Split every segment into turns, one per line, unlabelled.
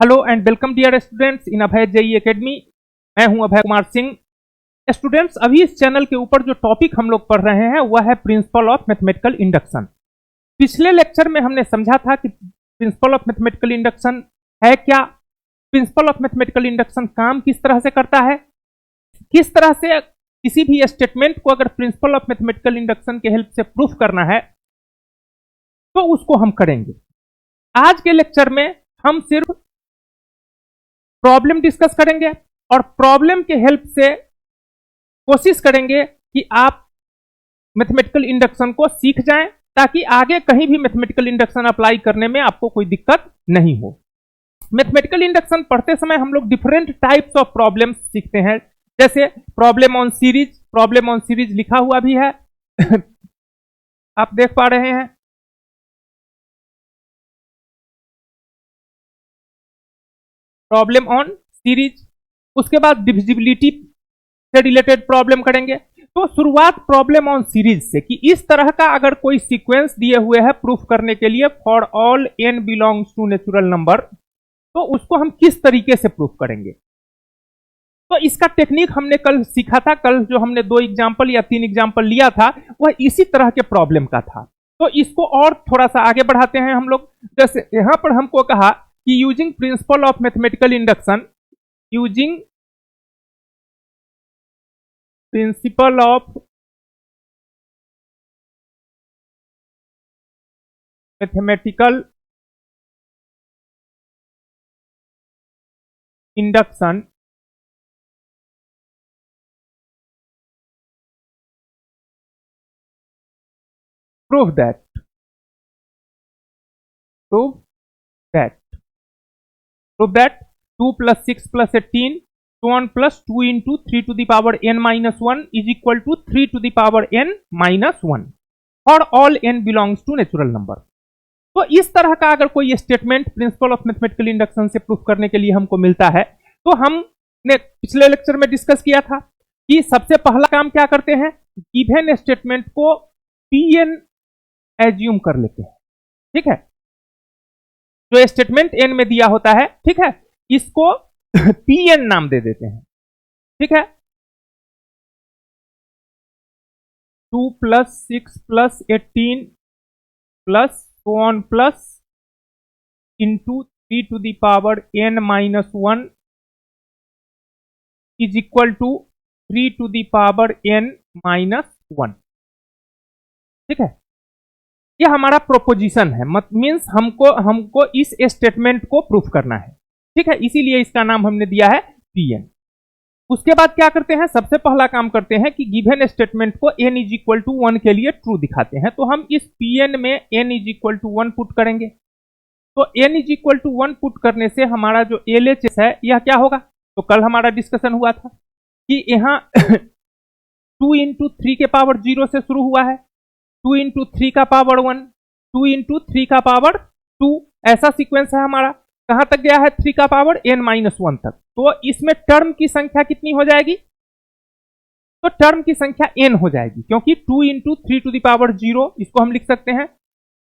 Hello and welcome dear students in Abhay JEE academy. मैं हूं Abhay Kumar Singh. Students, अभी इस चैनल के ऊपर जो टॉपिक हम लोग पढ़ रहे हैं वह है प्रिंसिपल ऑफ मैथमेटिकल इंडक्शन। पिछले लेक्चर में हमने समझा था कि प्रिंसिपल ऑफ मैथमेटिकल इंडक्शन है क्या, प्रिंसिपल ऑफ मैथमेटिकल इंडक्शन काम किस तरह से करता है, किस तरह से किसी भी स्टेटमेंट को अगर प्रिंसिपल ऑफ मैथमेटिकल इंडक्शन के हेल्प से प्रूफ करना है तो उसको हम करेंगे। आज के लेक्चर में हम सिर्फ प्रॉब्लम डिस्कस करेंगे और प्रॉब्लम के हेल्प से कोशिश करेंगे कि आप मैथमेटिकल इंडक्शन को सीख जाएं ताकि आगे कहीं भी मैथमेटिकल इंडक्शन अप्लाई करने में आपको कोई दिक्कत नहीं हो। मैथमेटिकल इंडक्शन पढ़ते समय हम लोग डिफरेंट टाइप्स ऑफ प्रॉब्लम्स सीखते हैं, जैसे प्रॉब्लम ऑन सीरीज लिखा हुआ भी है आप देख पा रहे हैं। प्रॉब्लम ऑन सीरीज, उसके बाद डिविजिबिलिटी से रिलेटेड प्रॉब्लम करेंगे। तो शुरुआत प्रॉब्लम ऑन सीरीज से कि इस तरह का अगर कोई सीक्वेंस दिए हुए है प्रूफ करने के लिए for all n belongs to natural number, तो उसको हम किस तरीके से प्रूफ करेंगे। तो इसका टेक्निक हमने कल सीखा था। कल जो हमने 2 एग्जांपल या 3 एग्जांपल लिया था वह इसी तरह के प्रॉब्लम का था। तो इसको और थोड़ा सा आगे बढ़ाते हैं हम लोग। जैसे यहां पर हमको कहा कि using principal of mathematical induction, using principal of mathematical induction prove that 2 plus 6 plus 18 so on plus 2 into 3 to the power n minus 1 is equal to 3 to the power n minus 1 for all n belongs to natural number। तो इस तरह का अगर कोई statement principal of mathematical induction से proof करने के लिए हमको मिलता है तो हमने पिछले लेक्चर में डिस्कस किया था कि सबसे पहला काम क्या करते हैं, गिवन स्टेटमेंट को Pn एज्यूम कर लेते हैं। ठीक है, जो स्टेटमेंट n में दिया होता है, ठीक है, इसको Pn नाम दे देते हैं। ठीक है, 2 plus 6 plus 18 plus so on plus into 3 to the power n minus 1 is equal to 3 to the power n minus 1। ठीक है, ये हमारा प्रोपोजिशन है, मींस हमको इस स्टेटमेंट को प्रूफ करना है। ठीक है, इसीलिए इसका नाम हमने दिया है Pn। उसके बाद क्या करते हैं, सबसे पहला काम करते हैं कि गिवन स्टेटमेंट को n इज इक्वल टू 1 के लिए ट्रू दिखाते हैं। तो हम इस Pn में n is equal to 1 put करेंगे। तो n is equal to 1 put करने से हमारा जो LHS है यह क्या होगा, तो कल हमारा डिस्कशन हुआ था कि यहाँ 2 इंटू 3 के पावर 0 से शुरू हुआ है, 2 इंटू 3 का पावर 1, 2 इंटू 3 का पावर 2, ऐसा सीक्वेंस है हमारा। कहां तक गया है, 3 का पावर n माइनस 1 तक। तो इसमें टर्म की संख्या कितनी हो जाएगी, तो टर्म की संख्या n हो जाएगी, क्योंकि 2 इंटू 3 टू द पावर 0 इसको हम लिख सकते हैं।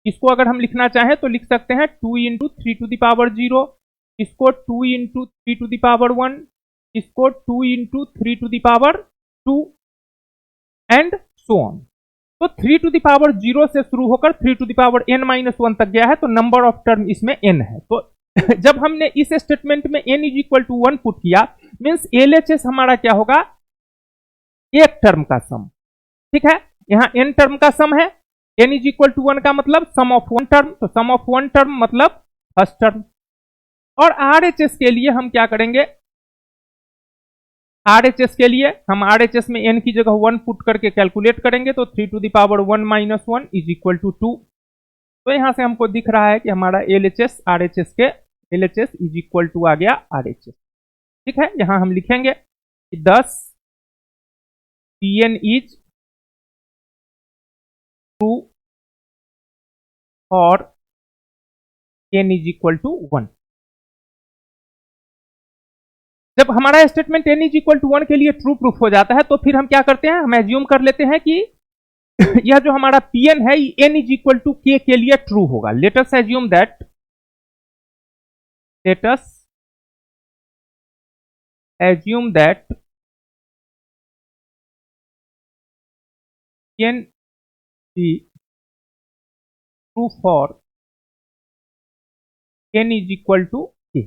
इसको अगर हम लिखना चाहें तो लिख सकते हैं 2 इंटू 3 टू द पावर 0, इसको 2 इंटू 3 टू द पावर 1, इसको 2 into 3 to the power 2 and so on. तो 3 टू द पावर 0 से शुरू होकर 3 to the power n minus 1 तक गया है, तो नंबर ऑफ टर्म इसमें n है। तो जब हमने इस स्टेटमेंट में n is equal to 1 put किया, मींस LHS हमारा क्या होगा, एक टर्म का सम। ठीक है, यहां n टर्म का सम है, n इज इक्वल टू 1 का मतलब सम ऑफ 1 टर्म, तो सम ऑफ 1 टर्म मतलब फर्स्ट टर्म। और RHS के लिए हम क्या करेंगे, RHS के लिए हम RHS में n की जगह 1 पुट करके कैलकुलेट करेंगे, तो 3 to the power 1 minus 1 is equal to 2। तो यहां से हमको दिख रहा है कि हमारा LHS RHS के LHS इज इक्वल टू आ गया RHS। ठीक है, यहां हम लिखेंगे कि 10 Pn इज ट्रू और n इज इक्वल टू 1। जब हमारा statement n is equal to 1 के लिए ट्रू प्रूफ हो जाता है तो फिर हम क्या करते हैं, हम एज्यूम कर लेते हैं कि यह जो हमारा Pn है n is equal to k के लिए ट्रू होगा। Let us assume that let us assume that n be true for n is equal to k।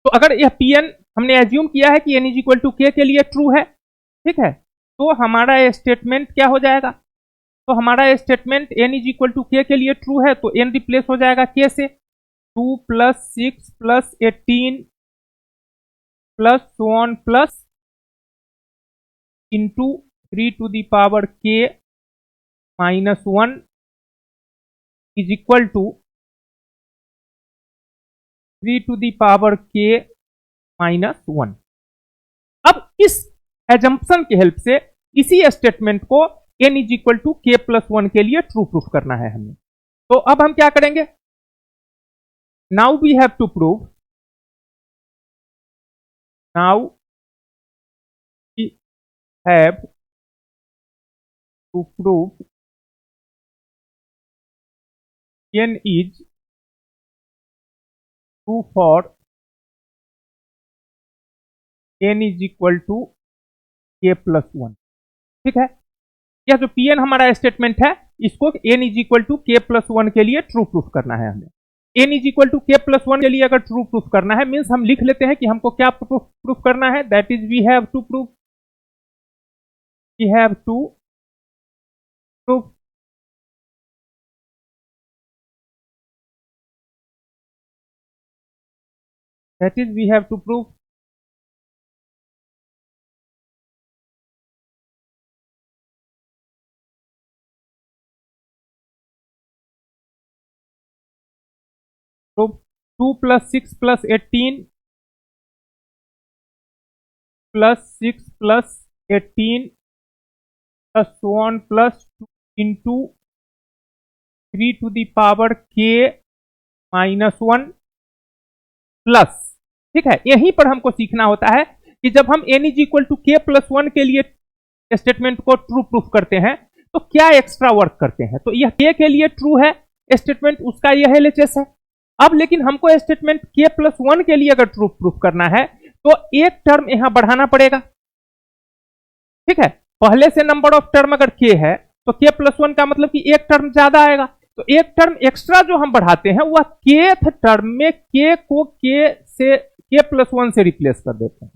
तो अगर यह Pn हमने एज्यूम किया है कि n is equal to k के लिए ट्रू है, ठीक है, तो हमारा स्टेटमेंट क्या हो जाएगा? तो हमारा statement n is equal to k के लिए ट्रू है, तो n रिप्लेस हो जाएगा k से। 2 + 6 + 18 plus so on plus into 3 to the power k minus 1 is equal to 3 to the power k minus 1। अब इस एजम्पशन के हेल्प से इसी स्टेटमेंट को n is equal to k plus 1 के लिए ट्रू प्रूफ करना है हमें। तो अब हम क्या करेंगे? Now we have to prove, now we have to prove n is true for n is equal to k plus 1। ठीक है, यह जो Pn हमारा स्टेटमेंट है इसको n is equal to k plus 1 के लिए ट्रू प्रूफ करना है हमें। n is equal to k plus 1 के लिए अगर ट्रू प्रूफ करना है मीन्स हम लिख लेते हैं कि हमको क्या प्रूफ करना है, that is we have to proof that is we have to prove proof 2 plus 6 plus 18 plus 6 plus 18 plus so on plus 2 into 3 to the power k minus 1 plus. ठीक है, यहीं पर हमको सीखना होता है कि जब हम n is equal to k plus 1 के लिए स्टेटमेंट को ट्रू प्रूफ करते हैं तो क्या एक्स्ट्रा वर्क करते हैं। तो यह k के लिए ट्रू है स्टेटमेंट, उसका यह LHS है। अब लेकिन हमको स्टेटमेंट k प्लस 1 के लिए अगर ट्रू प्रूफ करना है तो एक टर्म यहां बढ़ाना पड़ेगा। ठीक है, पहले से नंबर ऑफ टर्म अगर k है तो k प्लस 1 का मतलब कि एक टर्म ज्यादा आएगा, तो एक टर्म एक्स्ट्रा जो हम बढ़ाते हैं वह kth टर्म में k को k प्लस 1 से रिप्लेस कर देते हैं।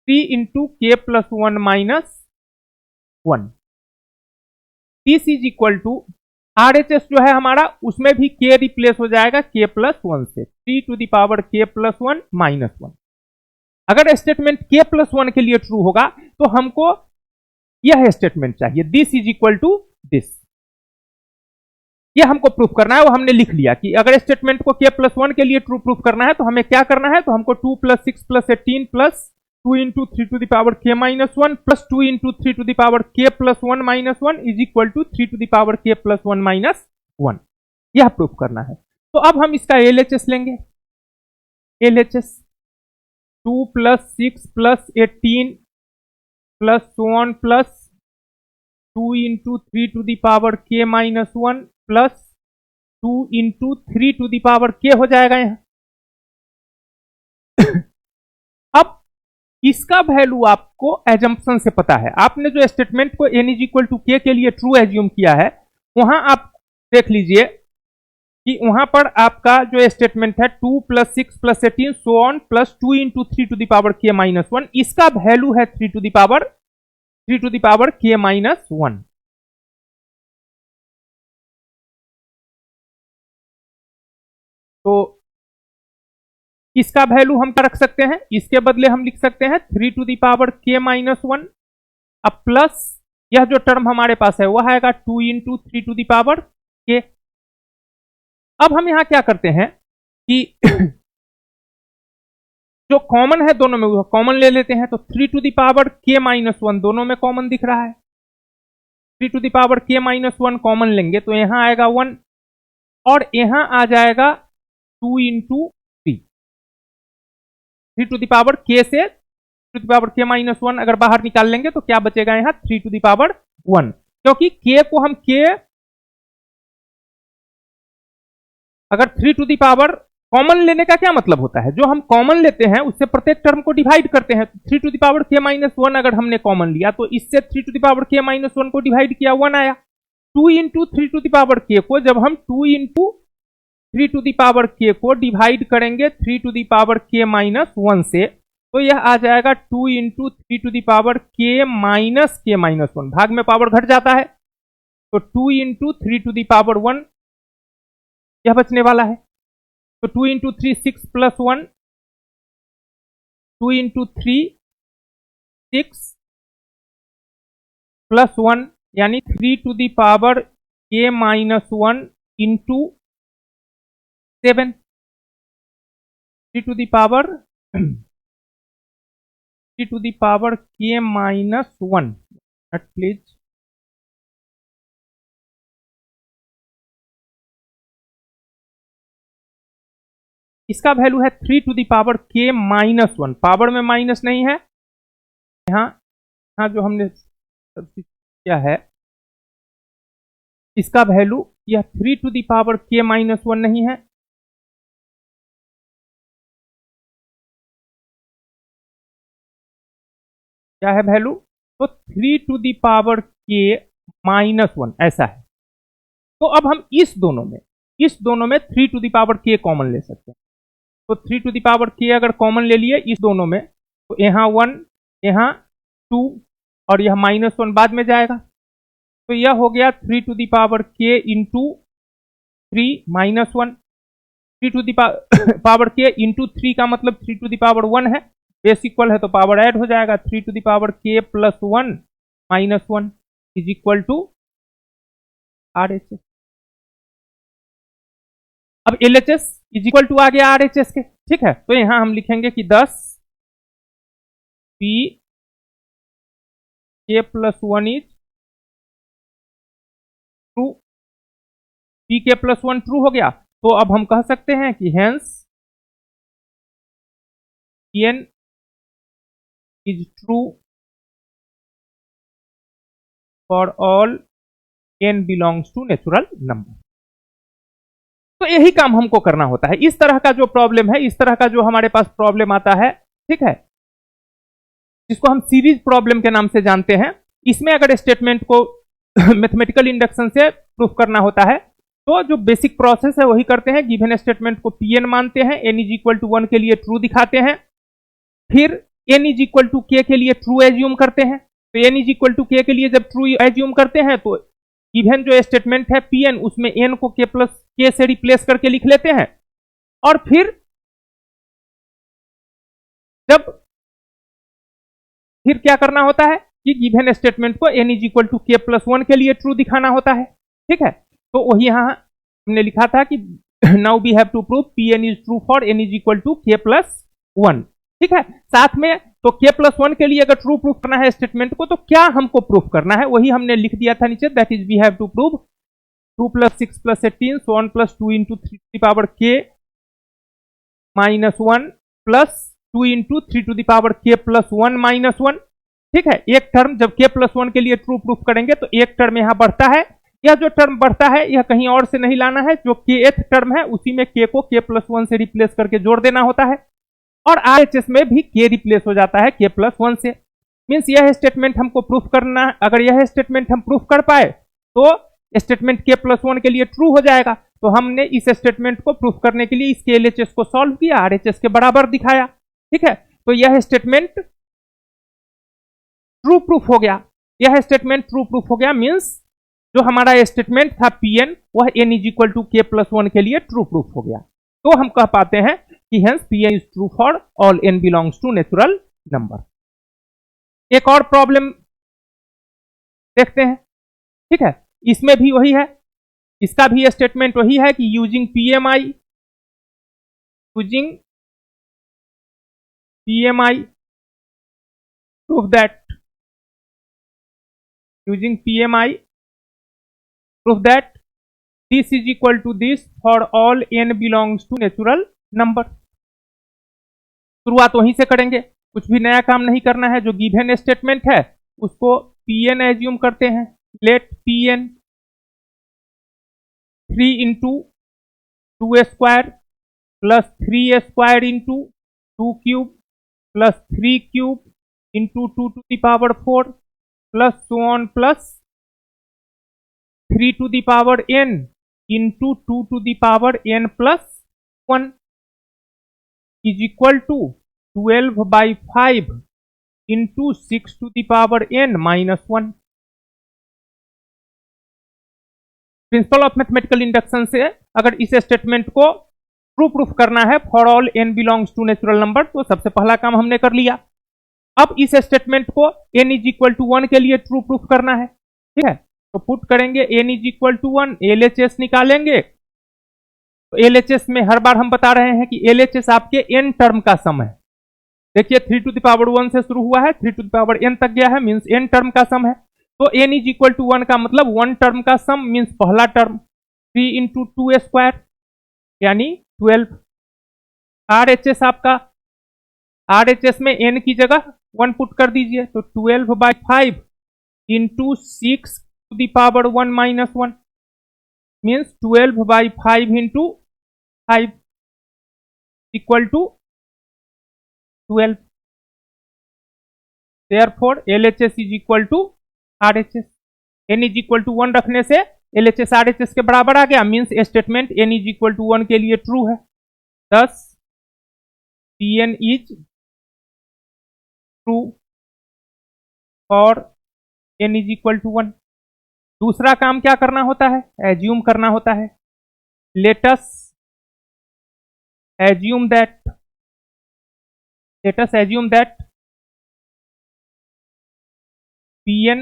3 into k plus 1 minus 1। This is equal to RHS जो है हमारा उसमें भी k रिप्लेस हो जाएगा k प्लस 1 से, 3 to the power k plus 1 minus 1। अगर स्टेटमेंट k प्लस 1 के लिए ट्रू होगा तो हमको यह स्टेटमेंट चाहिए, this is equal to this. यह हमको प्रूफ करना है, वो हमने लिख लिया कि अगर स्टेटमेंट को k प्लस 1 के लिए ट्रू प्रूफ करना है तो हमें क्या करना है, तो हमको 2 plus 6 plus 18 plus 2 into 3 to the power k minus 1 plus 2 into 3 to the power k plus 1 minus 1 is equal to 3 to the power k plus 1 minus 1, यह प्रूफ करना है। तो अब हम इसका LHS लेंगे, LHS 2 plus 6 plus 18 plus so on plus 2 into 3 to the power k minus 1 plus 2 into 3 to the power k हो जाएगा यहां। अब इसका वैल्यू आपको एजम्पशन से पता है, आपने जो स्टेटमेंट को n is equal to k के लिए ट्रू एज्यूम किया है वहां आप देख लीजिए कि वहां पर आपका जो स्टेटमेंट है 2 plus 6 plus 18 so on plus 2 into 3 to the power k minus 1, इसका वैल्यू है 3 to the power k minus 1। तो इसका वैल्यू हम क्या रख सकते हैं, इसके बदले हम लिख सकते हैं 3 to the power k minus 1। अब प्लस यह जो टर्म हमारे पास है वह आएगा 2 into 3 to the power k। अब हम यहां क्या करते हैं कि जो कॉमन है दोनों में वो कॉमन ले लेते हैं, तो 3 to the power k minus 1 दोनों में कॉमन दिख रहा है, 3 to the power k minus 1 common लेंगे तो यहां आएगा 1 और यहां आ जाएगा 2 into 3 to the power k से 3 to the power k minus 1 अगर बाहर निकाल लेंगे तो क्या बचेगा यहां 3 टू द पावर 1, क्योंकि k को हम k अगर 3 टू द पावर कॉमन लेने का क्या मतलब होता है, जो हम कॉमन लेते हैं उससे प्रत्येक टर्म को डिवाइड करते हैं। 3 to the power k minus 1 अगर हमने कॉमन लिया तो इससे 3 to the power k minus 1 को डिवाइड किया 1 आया। 2 into 3 to the power k को जब हम 2 into 3 to the power k को डिवाइड करेंगे 3 to the power k minus 1 से, तो यह आ जाएगा 2 into 3 to the power k minus 1। भाग में पावर घट जाता है, तो 2 इंटू 3 टू द पावर 1 यह बचने वाला है। तो 2 इंटू 3 6 प्लस 1, 2 इंटू 3 6 प्लस 1 यानी 3 to the power k minus 1 into 7, 3 to the power 3 to the power k minus 1 please. इसका वैल्यू है 3 to the power k minus 1, power में माइनस नहीं है, यहाँ जो हमने किया है इसका वैल्यू यह 3 to the power k minus 1 नहीं है, क्या है वैल्यू, तो 3 to the power k minus 1 ऐसा है। तो अब हम इस दोनों में 3 to the power k common ले सकते हैं। तो 3 टू द पावर k अगर कॉमन ले लिए इस दोनों में, तो यहाँ 1 यहाँ 2 और यह माइनस 1 बाद में जाएगा, तो यह हो गया 3 to the power k into 3 minus 1। 3 to the power k into 3 का मतलब 3 टू द पावर 1 है, बेस इक्वल है तो पावर ऐड हो जाएगा, 3 to the power k plus 1 minus 1 is equal to RHS। अब LHS इज इक्वल टू आ गया RHS के, ठीक है। तो यहां हम लिखेंगे कि 10 p k plus 1 is true, p k plus 1 true हो गया। तो अब हम कह सकते हैं कि hence n is true for all n belongs to natural number. तो यही काम हमको करना होता है। इस तरह का जो प्रॉब्लम है, इस तरह का जो हमारे पास प्रॉब्लम आता है, ठीक है, जिसको हम सीरीज प्रॉब्लम के नाम से जानते हैं, इसमें अगर स्टेटमेंट को मैथमेटिकल इंडक्शन से प्रूफ करना होता है तो जो बेसिक प्रोसेस है वही करते हैं। गिवन स्टेटमेंट को Pn मानते हैं, n इज इक्वल टू 1 के लिए ट्रू दिखाते हैं, फिर n is equal to k के लिए ट्रू एज्यूम करते हैं। तो n is equal to k के लिए जब ट्रू एज्यूम करते हैं तो गिवन जो स्टेटमेंट है Pn उसमें n को k प्लस k से रिप्लेस करके लिख लेते हैं, और फिर क्या करना होता है कि गिवन स्टेटमेंट को n is equal to k plus 1 के लिए ट्रू दिखाना होता है, ठीक है। तो वही यहां हमने लिखा था कि now we have to prove Pn is true for n is equal to k plus 1, ठीक है। साथ में तो k प्लस 1 के लिए अगर ट्रू प्रूफ करना है स्टेटमेंट को, तो क्या हमको प्रूफ करना है वही हमने लिख दिया था नीचे, that is we have to prove 2 plus 6 plus 18 so 1 plus 2 into 3 to the power k minus 1 plus 2 into 3 to the power k plus 1 minus 1, ठीक है। एक टर्म जब k प्लस 1 के लिए ट्रू प्रूफ करेंगे तो एक टर्म यहां बढ़ता है, यह जो टर्म बढ़ता है यह कहीं और से नहीं लाना है, जो kth टर्म है उसी में k को k प्लस 1 से रिप्लेस करके जोड़ देना होता है, और RHS में भी k रिप्लेस हो जाता है k प्लस 1 से। मीन्स यह स्टेटमेंट हमको प्रूफ करना, अगर यह स्टेटमेंट हम प्रूफ कर पाए तो स्टेटमेंट k प्लस 1 के लिए ट्रू हो जाएगा। तो हमने इस स्टेटमेंट को प्रूफ करने के लिए इसके LHS को सॉल्व किया, RHS के बराबर दिखाया, ठीक है। तो यह स्टेटमेंट ट्रू प्रूफ हो गया, यह स्टेटमेंट ट्रू प्रूफ हो गया, मीन्स जो हमारा स्टेटमेंट था Pn वह n is equal to k plus 1 के लिए ट्रू प्रूफ हो गया। तो हम कह पाते हैं कि hence Pn is true for all n belongs to natural number. एक और प्रॉब्लम देखते हैं, ठीक है। इसमें भी वही है, इसका भी स्टेटमेंट वही है कि using PMI prove that this is equal to this for all n belongs to natural number। शुरुआत वहीं से करेंगे, कुछ भी नया काम नहीं करना है। जो गिवन स्टेटमेंट है उसको Pn एज्यूम करते हैं, let Pn 3 into 2 square plus 3 square into 2 cube plus 3 cube into 2 to the power 4 plus so on plus 3 to the power n into 2 to the power n plus 1 is equal to 12/5 into 6 to the power n-1। Principle of mathematical induction से अगर इस statement को true proof करना है for all n belongs to natural number, तो सबसे पहला काम हमने कर लिया। अब इस स्टेटमेंट को n इज इक्वल टू 1 के लिए ट्रू प्रूफ करना है, ठीक है। तो पुट करेंगे n is equal to 1, LHS निकालेंगे। तो LHS में हर बार हम बता रहे हैं कि LHS आपके n टर्म का सम है। देखिए 3 to the power 1 से शुरू हुआ है, 3 to the power n तक गया है, मीन्स n टर्म का सम है। तो n इज इक्वल टू 1 का मतलब 1 टर्म का सम मीन्स पहला टर्म 3 इंटू 2 स्क्वायर यानी 12। RHS आपका, RHS में n की जगह 1 पुट कर दीजिए, तो 12/5 into 6 to the power 1-1 means 12/5 into 5 equal to 12। Therefore LHS is equal to RHS। n is equal to 1 रखने से LHS RHS के बराबर आ गया, means statement n is equal to 1 के लिए ट्रू है। thus Pn is true और n is equal to 1। दूसरा काम क्या करना होता है, एज्यूम करना होता है। Late us assume that Pn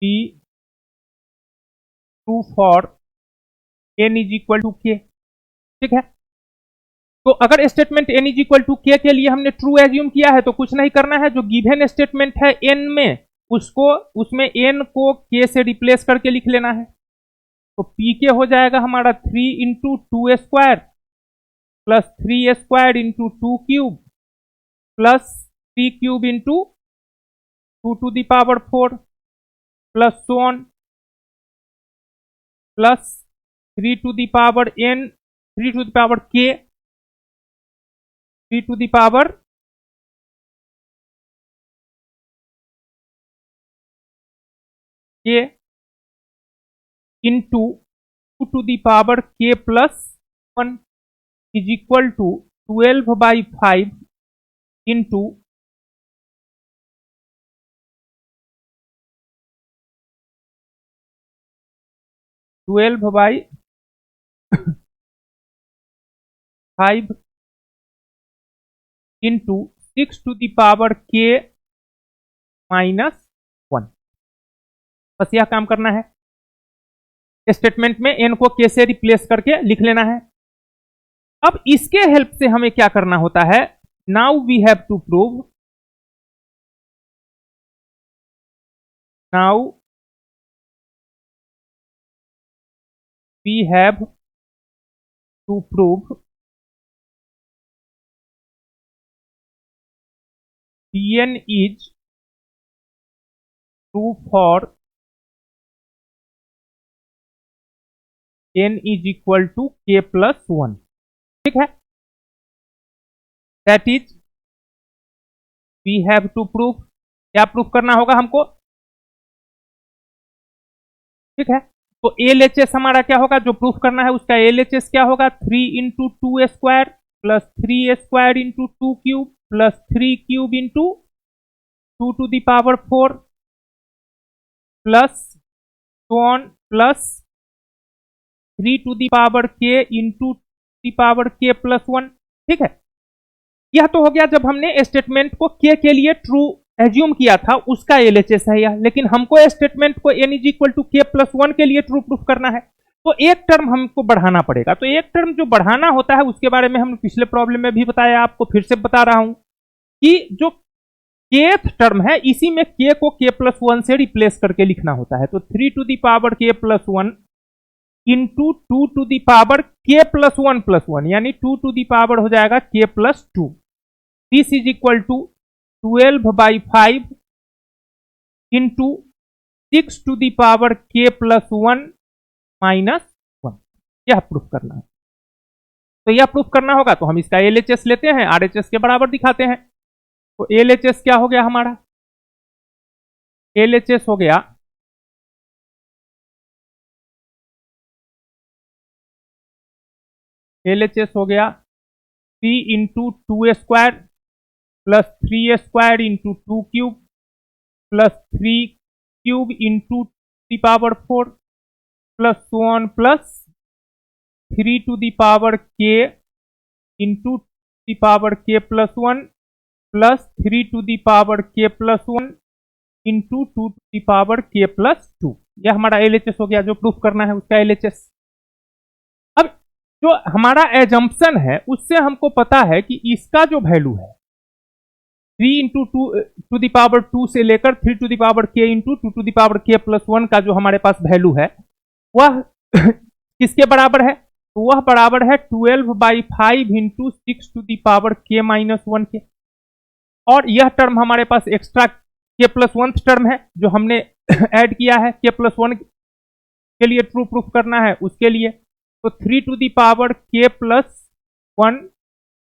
be true for n is equal to k, ठीक है। तो अगर statement n is equal to k के लिए हमने ट्रू एज्यूम किया है तो कुछ नहीं करना है, जो गिवन स्टेटमेंट है n में उसमें n को k से रिप्लेस करके लिख लेना है। तो pk हो जाएगा हमारा 3 into 2 square plus 3 square into 2 cube plus 3 cube into 2 to the power 4 plus so on plus 3 to the power n 3 to the power k 3 to the power k into 2 to the power k plus 1 is equal to 12/5 into 12/5 into 6 to the power k -1। बस यह काम करना है, statement में n को k से replace करके लिख लेना है। अब इसके हेल्प से हमें क्या करना होता है, now we have to prove Pn is true for n is equal to k plus 1, ठीक है। That is we have to prove, क्या प्रूफ करना होगा हमको, ठीक है। तो LHS हमारा क्या होगा, जो प्रूफ करना है उसका LHS क्या होगा, 3 into 2 square plus 3 square into 2 cube plus 3 cube into 2 to the power 4 plus so on plus 3 to the power k into the power k plus 1, ठीक है। यह तो हो गया जब हमने स्टेटमेंट को k के लिए ट्रू एज्यूम किया था उसका LHS है यह, लेकिन हमको स्टेटमेंट को n is equal to k plus 1 के लिए ट्रू प्रूफ करना है, तो एक टर्म हमको बढ़ाना पड़ेगा। तो एक टर्म जो बढ़ाना होता है उसके बारे में हमने पिछले प्रॉब्लम में भी बताया, आपको फिर से बता रहा हूं कि जो kth टर्म है इसी में k को k प्लस 1 से रिप्लेस करके लिखना होता है। तो 3 to the power k plus 1 into 2 to the power k plus 1 यानी 2 to the power हो जाएगा k plus 2। This is equal to 12/5 into 6 to the power k plus 1 -1, यह प्रूफ करना है। तो यह प्रूफ करना होगा तो हम इसका LHS लेते हैं, RHS के बराबर दिखाते हैं। तो LHS क्या हो गया हमारा? LHS हो गया LHS हो गया 3 into 2² plus 3² into 2 cube plus 3 cube into the power 4 plus so on plus 3 to the power k into the power k plus 1 plus 3 to the power k plus 1 into 2 to the power k plus 2। यह हमारा LHS हो गया, जो proof करना है उसका LHS। अब जो हमारा एजम्पशन है उससे हमको पता है कि इसका जो वैल्यू है 3 इंटू टू दी पावर 2 से लेकर 3 to the power k into 2 to the power k plus 1 का जो हमारे पास वैल्यू है वह किसके बराबर है? तो वह बराबर है 12/5 into 6 to the power k minus 1 के। और यह टर्म हमारे पास एक्स्ट्रा k प्लस 1 टर्म है जो हमने ऐड किया है k प्लस 1 के लिए ट्रू प्रूफ करना है उसके लिए। तो 3 to the power k plus 1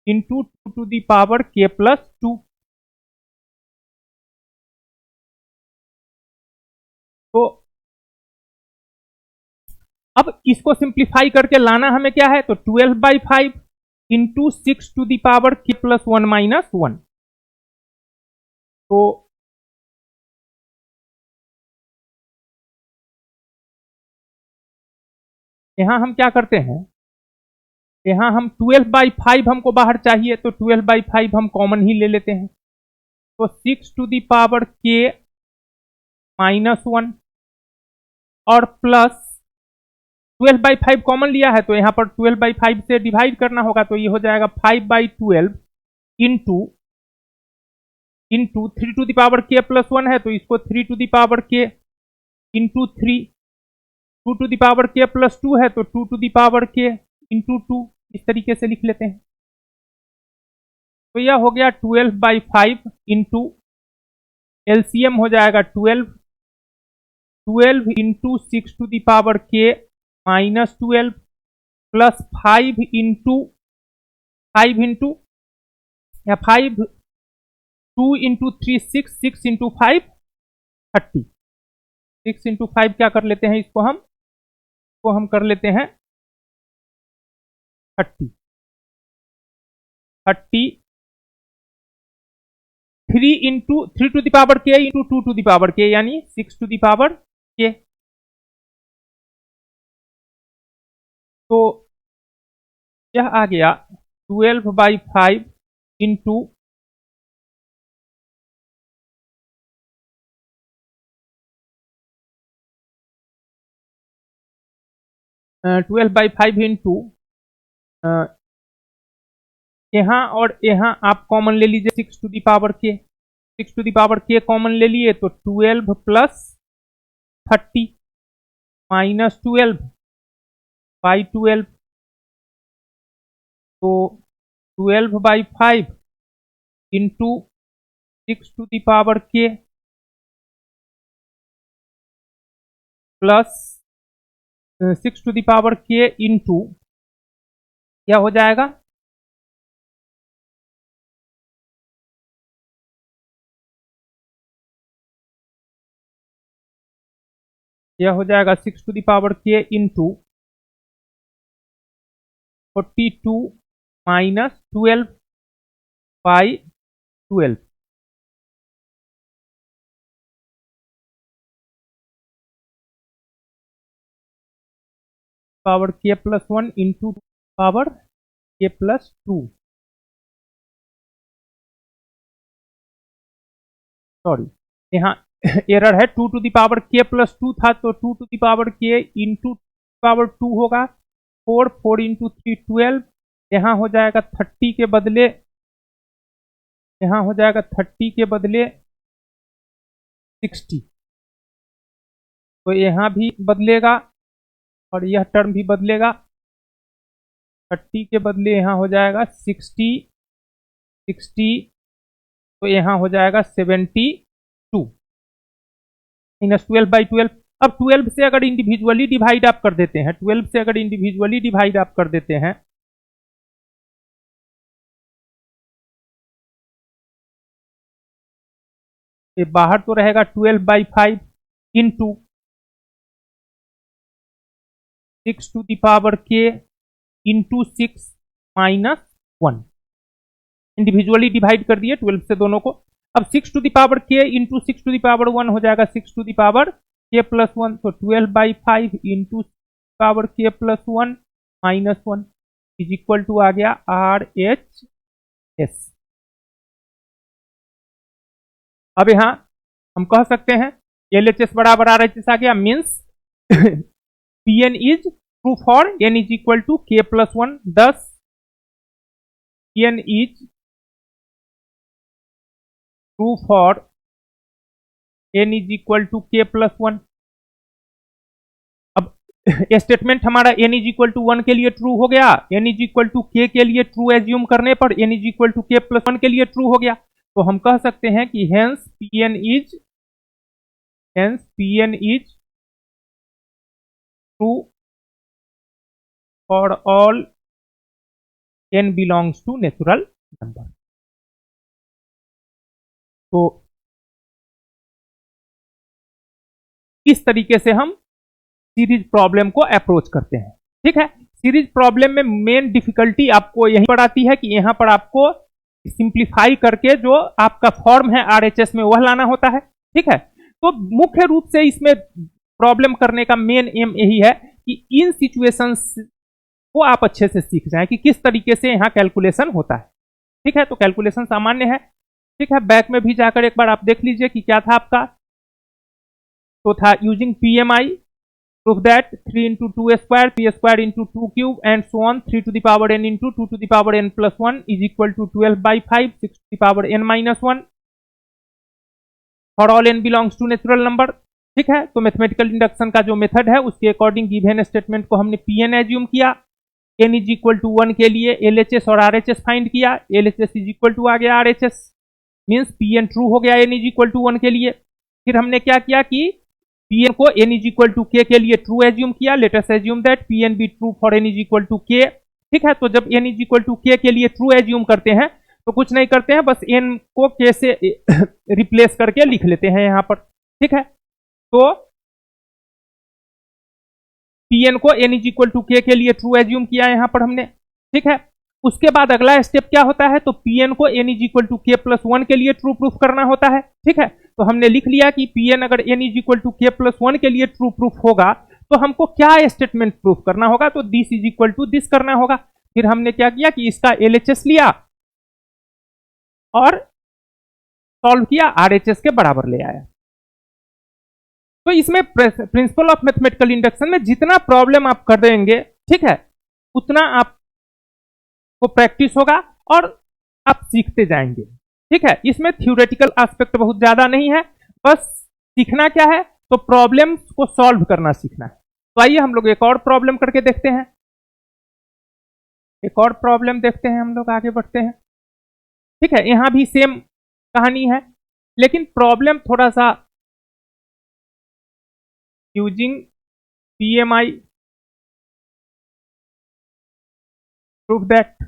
into 2 to the power k plus 2। तो अब इसको सिंप्लीफाई करके लाना हमें क्या है? तो 12/5 into 6 to the power k plus 1 minus 1। तो यहां हम क्या करते हैं, यहां हम 12/5 हमको बाहर चाहिए तो 12/5 हम कॉमन ही ले लेते हैं। तो 6 to the power k minus 1 और प्लस 12/5 कॉमन लिया है तो यहाँ पर 12/5 से डिवाइड करना होगा तो ये हो जाएगा 5/12 into 3 to the power k plus 1 है तो इसको 3 to the power k into 3, 2 to the power k plus 2 है तो 2 to the power k into 2, इस तरीके से लिख लेते हैं। तो यह हो गया 12/5 इंटू LCM हो जाएगा 12 into 6 to the power k minus 12 plus 5 into 2 into 3 6 into 5 30। 6 into 5 क्या कर लेते हैं इसको हम कर लेते हैं 30 3 into 3 to the power k into 2 to the power k यानी 6 टू दी पावर k। तो यह आ गया 12/5 इंटू 12/5 इंटू यहाँ और यहाँ आप कॉमन ले लीजिए 6 to the power k, 6 to the power k common ले लिए तो 12 प्लस 30 माइनस 12/12। तो 12/5 into 6 to the power k plus 6 to the power k into क्या हो जाएगा, यह हो जाएगा 6 to the power k into 42 minus 12/12 power k plus 1 into power k plus 2। Sorry यहाँ एरर है, 2 to the power k plus 2 था तो 2 to the power k into power 2 होगा 4 इंटू 3 12। यहाँ हो जाएगा 30 के बदले, यहाँ हो जाएगा 30 के बदले 60। तो यहाँ भी बदलेगा और यह टर्म भी बदलेगा, 30 के बदले यहाँ हो जाएगा 60 तो यहाँ हो जाएगा 72 -12/12 अब 12 से अगर इंडिविजुअली डिवाइड आप कर देते हैं, 12 से अगर इंडिविजुअली डिवाइड आप कर देते हैं, ये बाहर तो रहेगा 12/5 into 6 to the power k into 6 minus 1। Individually divide कर दिए 12 से दोनों को। अब 6 to the power k into 6 to the power 1 हो जाएगा 6 to the power k plus 1, तो 12/5 into power k plus 1 minus 1 is equal to आ गया RHS। अब यहां हम कह सकते हैं LHS बराबर RHS आ गया, means Pn is true for n is equal to k plus 1, thus Pn is true for n is equal to k plus 1। अब स्टेटमेंट हमारा n इज इक्वल टू 1 के लिए ट्रू हो गया, n is equal to k के लिए true assume करने पर n is equal to k plus 1 के लिए ट्रू हो गया। तो हम कह सकते हैं कि hence Pn is true for all n belongs to natural number. तो इस तरीके से हम सीरीज प्रॉब्लम को अप्रोच करते हैं। ठीक है, सीरीज प्रॉब्लम में मेन डिफिकल्टी आपको यहीं पर आती है कि यहां पर आपको सिंप्लीफाई करके जो आपका फॉर्म है RHS में वह लाना होता है। ठीक है, तो मुख्य रूप से इसमें प्रॉब्लम करने का मेन एम यही है कि इन सिचुएशंस को आप अच्छे से सीख जाएं कि किस तरीके से यहां कैलकुलेशन होता है। ठीक है, तो कैलकुलेशन सामान्य है। ठीक है, बैक में भी जाकर एक बार आप देख लीजिए कि क्या था आपका। तो था using PMI, proof that 3 into 2 square, 3 square into 2 cube and so on, 3 to the power n into 2 to the power n plus 1 is equal to 12/5, 6 to the power n minus 1 for all n belongs to natural number। ठीक है, तो mathematical induction का जो method है उसके according given statement को हमने Pn assume किया, n इज इक्वल टू 1 के लिए LHS और RHS फाइंड किया, LHS इज इक्वल टू आ गया RHS, मीन्स Pn ट्रू हो गया n इज इक्वल टू 1 के लिए। फिर हमने क्या किया कि Pn को n is equal to k के लिए ट्रू एज्यूम किया, let us assume that Pn be true for n is equal to k। ठीक है, तो जब n is equal to k के लिए ट्रू एज्यूम करते हैं तो कुछ नहीं करते हैं, बस n को k से रिप्लेस करके लिख लेते हैं यहां पर। ठीक है, तो Pn को n is equal to k के लिए ट्रू एज्यूम किया यहां पर हमने। ठीक है, उसके बाद अगला स्टेप क्या होता है, तो Pn को n is equal to k plus 1 के लिए ट्रू प्रूफ करना होता है। ठीक है, तो हमने लिख लिया कि Pn अगर n is equal to k plus 1 के लिए ट्रू प्रूफ होगा तो हमको क्या स्टेटमेंट प्रूफ करना होगा, तो this is equal to this करना होगा। फिर हमने क्या किया कि इसका LHS लिया और सॉल्व किया, RHS के बराबर ले आया। तो इसमें प्रिंसिपल ऑफ मैथमेटिकल इंडक्शन में जितना प्रॉब्लम आप कर देंगे, ठीक है, उतना आपको प्रैक्टिस होगा और आप सीखते जाएंगे। ठीक है, इसमें थ्योरेटिकल एस्पेक्ट बहुत ज्यादा नहीं है, बस सीखना क्या है, तो प्रॉब्लम को सॉल्व करना सीखना है। तो आइए हम लोग एक और प्रॉब्लम करके देखते हैं, एक और प्रॉब्लम देखते हैं, हम लोग आगे बढ़ते हैं। ठीक है, यहां भी सेम कहानी है, लेकिन प्रॉब्लम थोड़ा सा using PMI proof that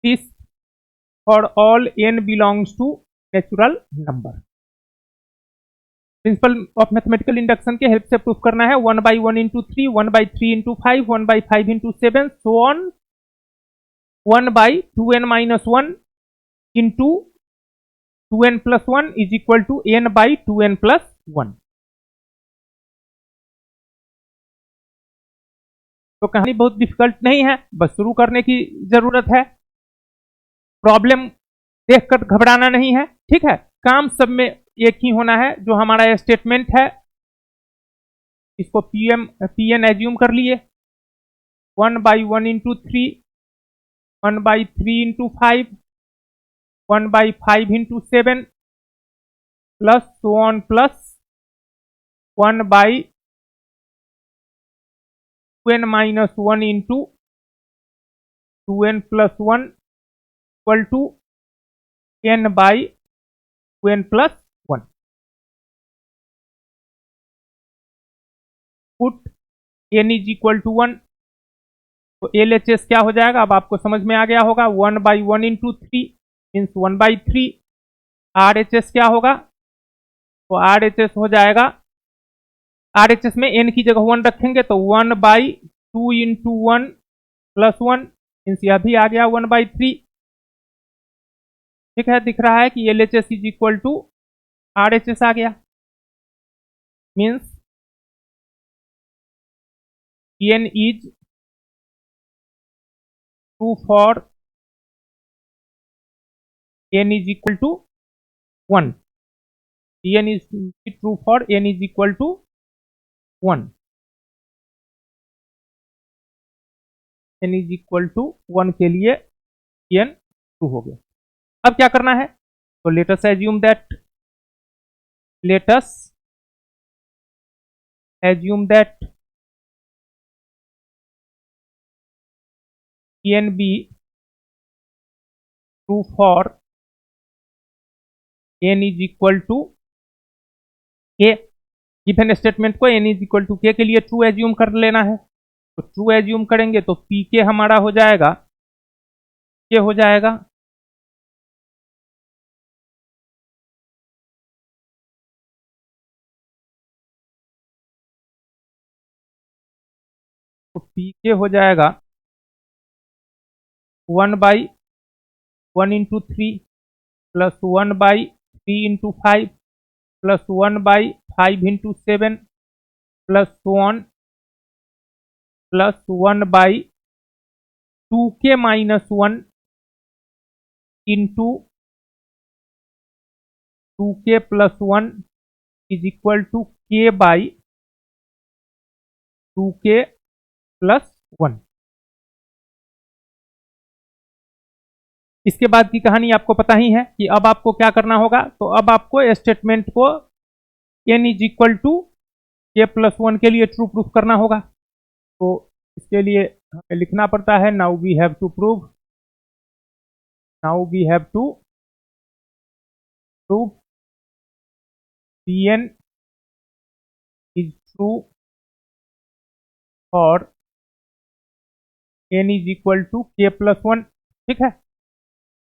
this for all n belongs to natural number. Principle of mathematical induction के हेल्प से प्रूफ करना है 1/1 into 3, 1/3 into 5, 1/5 into 7, so on 1/2n minus 1 into 2n plus 1 is equal to n/2n plus 1। तो कहानी बहुत difficult नहीं है, बस शुरू करने की जरूरत है, प्रॉब्लम देखकर घबराना नहीं है। ठीक है, काम सब में एक ही होना है, जो हमारा स्टेटमेंट है इसको Pn एज्यूम कर लिए, 1/1 into 3, 1/3 into 5, 1/5 into 7 plus so on plus 1/2n minus 1 into 2n plus 1 equal to n/2n plus 1। Put n is equal to 1, तो LHS क्या हो जाएगा, अब आपको समझ में आ गया होगा, 1/1 इंटू 3 मीन्स 1/3। RHS क्या होगा, तो RHS हो जाएगा, RHS में n की जगह 1 रखेंगे तो 1/2 इंटू 1 प्लस 1 मीन्स यह भी आ गया 1/3। ठीक है, दिख रहा है कि LHS is equal to RHS आ गया, means n is true for n is equal to 1, n is true for n is equal to 1, n is equal to 1 के लिए n ट्रू हो गया। अब क्या करना है, तो let us assume that n be true for n is equal to k। Given statement को n is equal to k के लिए ट्रू एज्यूम कर लेना है, तो ट्रू एज्यूम करेंगे तो pk हमारा हो जाएगा, k हो जाएगा तो pk हो जाएगा 1/1 into 3 plus 1/3 into 5 plus 1/5 into 7 plus 1 plus 1/2k minus 1 into 2k plus 1 is equal to k by 2k plus 1। इसके बाद की कहानी आपको पता ही है कि अब आपको क्या करना होगा, तो अब आपको स्टेटमेंट को n is equal to k plus 1 के लिए ट्रू प्रूफ करना होगा। तो इसके लिए हमें लिखना पड़ता है now we have to prove Cn is true और n is equal to k plus 1। ठीक है,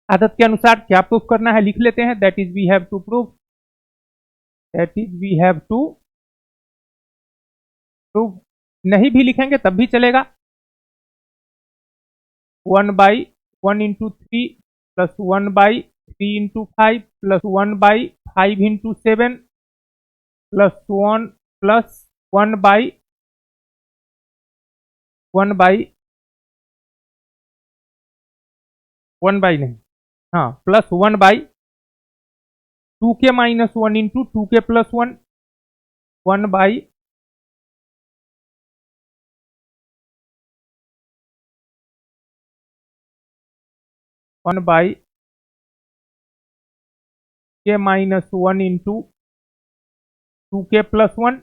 आदत के अनुसार क्या प्रूफ करना है लिख लेते हैं, that is we have to prove, नहीं भी लिखेंगे तब भी चलेगा, 1/1 into 3 plus 1/3 into 5 plus 1/5 into 7 plus 1 plus 1 by नहीं, हाँ plus 1/2k minus 1 into 2k plus 1 1 by k minus 1 into 2k plus 1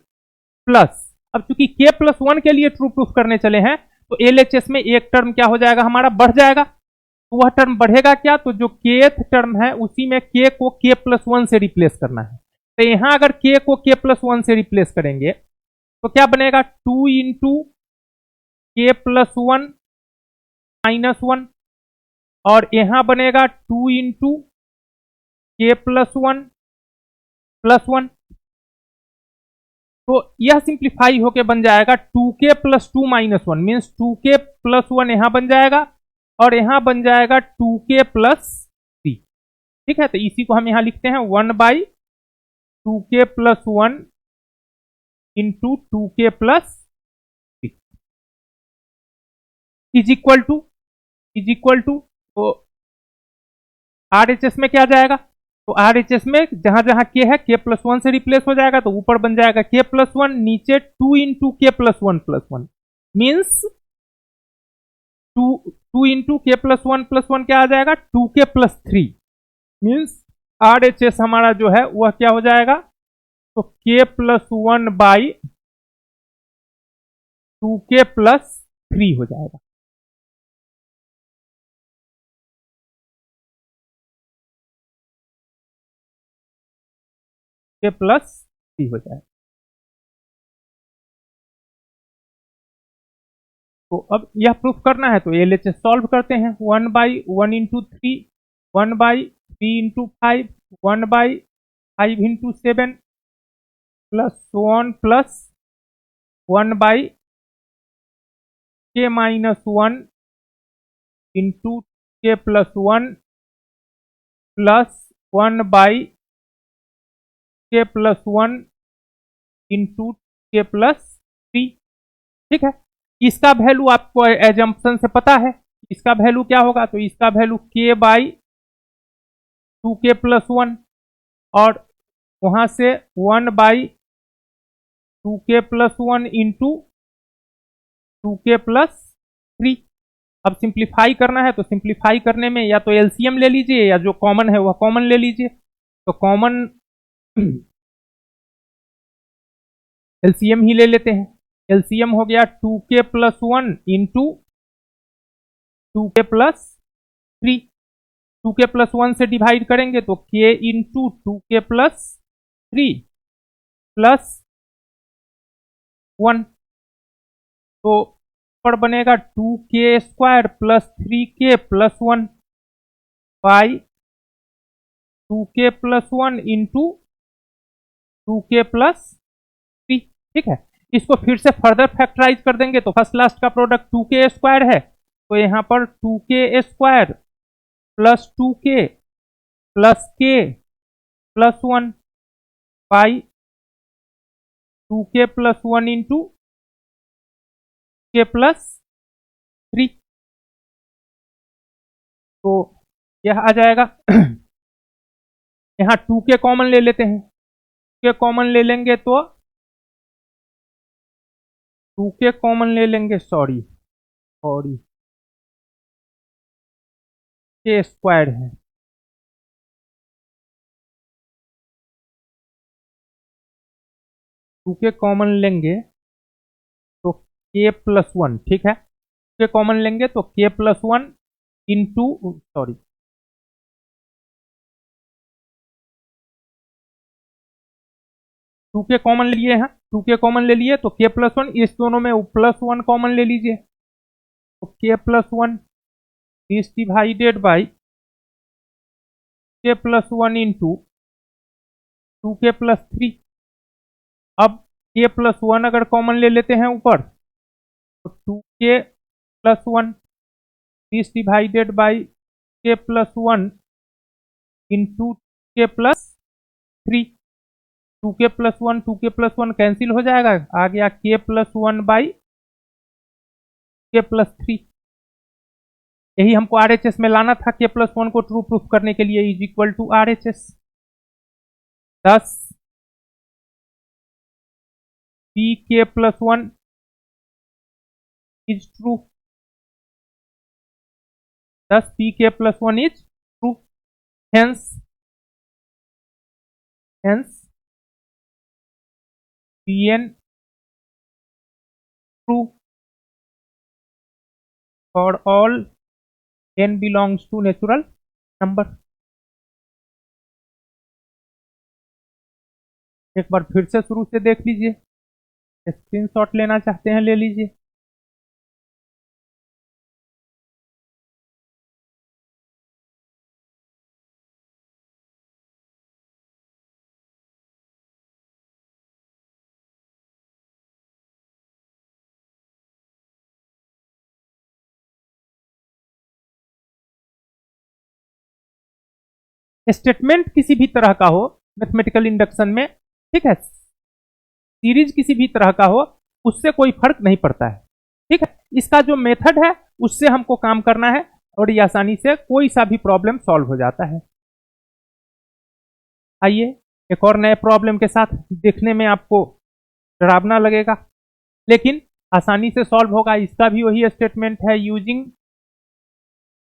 plus, अब चूंकि k प्लस 1 के लिए ट्रू प्रूफ करने चले हैं तो LHS में एक टर्म क्या हो जाएगा, हमारा बढ़ जाएगा, तो वह टर्म बढ़ेगा क्या, तो जो kth टर्म है उसी में k को k प्लस 1 से रिप्लेस करना है। तो यहां अगर k को k प्लस 1 से रिप्लेस करेंगे तो क्या बनेगा, 2 इंटू k प्लस 1 माइनस 1 और यहां बनेगा 2 इंटू k प्लस 1 प्लस 1। तो यह सिंप्लीफाई होके बन जाएगा 2k plus 2 minus 1 means 2k plus 1 यहां बन जाएगा और यहां बन जाएगा 2k प्लस 3। ठीक है, तो इसी को हम यहां लिखते हैं 1/2k plus 1 into 2k plus 3 is equal to तो RHS में क्या जाएगा, तो RHS में जहां जहां k है k प्लस 1 से रिप्लेस हो जाएगा, तो ऊपर बन जाएगा k प्लस 1, नीचे 2 into k plus 1 plus 1 means 2 into k plus 1 क्या आ जाएगा, 2k प्लस 3 मीन्स RHS हमारा जो है वह क्या हो जाएगा, तो k plus 1 by 2k plus 3 हो जाएगा। k प्लस 3 हो जाएगा। तो अब यह प्रूफ करना है तो एलएचएस सॉल्व करते हैं। 1/1 × 3, 1/3 × 5, 1/5 × 7 plus so on plus 1/k - 1 into k plus 1 plus 1/k plus 1 into k plus 3। ठीक है, इसका वैल्यू आपको एजम्पशन से पता है, इसका वैल्यू क्या होगा, तो इसका वैल्यू k/2k plus 1 और वहां से 1/2k plus 1 into 2k plus 3। अब सिंप्लीफाई करना है तो सिंप्लीफाई करने में या तो एलसीएम ले लीजिए या जो कॉमन है वह कॉमन ले लीजिए। तो कॉमन एलसीएम ही ले लेते हैं। एलसीएम हो गया 2k plus 1 into 2k plus 3। 2k plus 1 से डिवाइड करेंगे तो k into 2k plus 3 plus 1, तो पर बनेगा 2k² plus 3k plus 1 by 2k plus 1 into 2k plus 3। ठीक है, इसको फिर से फर्दर फैक्टराइज कर देंगे तो फर्स्ट लास्ट का प्रोडक्ट 2k² है, तो यहां पर 2k² plus 2k plus k plus 1 by 2k plus 1 into k plus 3। तो यह आ जाएगा यहां 2k कॉमन ले लेते हैं, 2k कॉमन ले लेंगे तो 2k कॉमन ले लेंगे, सॉरी k² है, टू के कॉमन लेंगे तो k प्लस 1। ठीक है, के कॉमन लेंगे तो k plus 1 into sorry 2k common ले लिए हैं, 2k कॉमन ले लिए तो k प्लस 1, इस दोनों में प्लस 1 कॉमन ले लीजिए तो k plus 1 is divided by k plus 1 into 2k plus 3। अब k प्लस 1 अगर कॉमन ले लेते हैं ऊपर तो 2k plus 1 is divided by k plus 1 into k plus 3। 2k plus 1 2k plus 1 cancel हो जाएगा, आ गया k plus 1 by k plus 3। यही हमको आरएचएस में लाना था, k प्लस 1 को ट्रू प्रूफ करने के लिए is equal to RHS. 10 pk plus 1 is true, 10 pk plus 1 is true, hence pn true for all n belongs to natural number. एक बार फिर से शुरू से देख लीजिए, स्क्रीनशॉट लेना चाहते हैं ले लीजिए। स्टेटमेंट किसी भी तरह का हो मैथमेटिकल इंडक्शन में, ठीक है, सीरीज किसी भी तरह का हो, उससे कोई फर्क नहीं पड़ता है। ठीक है, इसका जो मेथड है उससे हमको काम करना है और ये आसानी से कोई सा भी प्रॉब्लम सॉल्व हो जाता है। आइए एक और नए प्रॉब्लम के साथ, देखने में आपको डरावना लगेगा लेकिन आसानी से सॉल्व होगा। इसका भी वही स्टेटमेंट है, using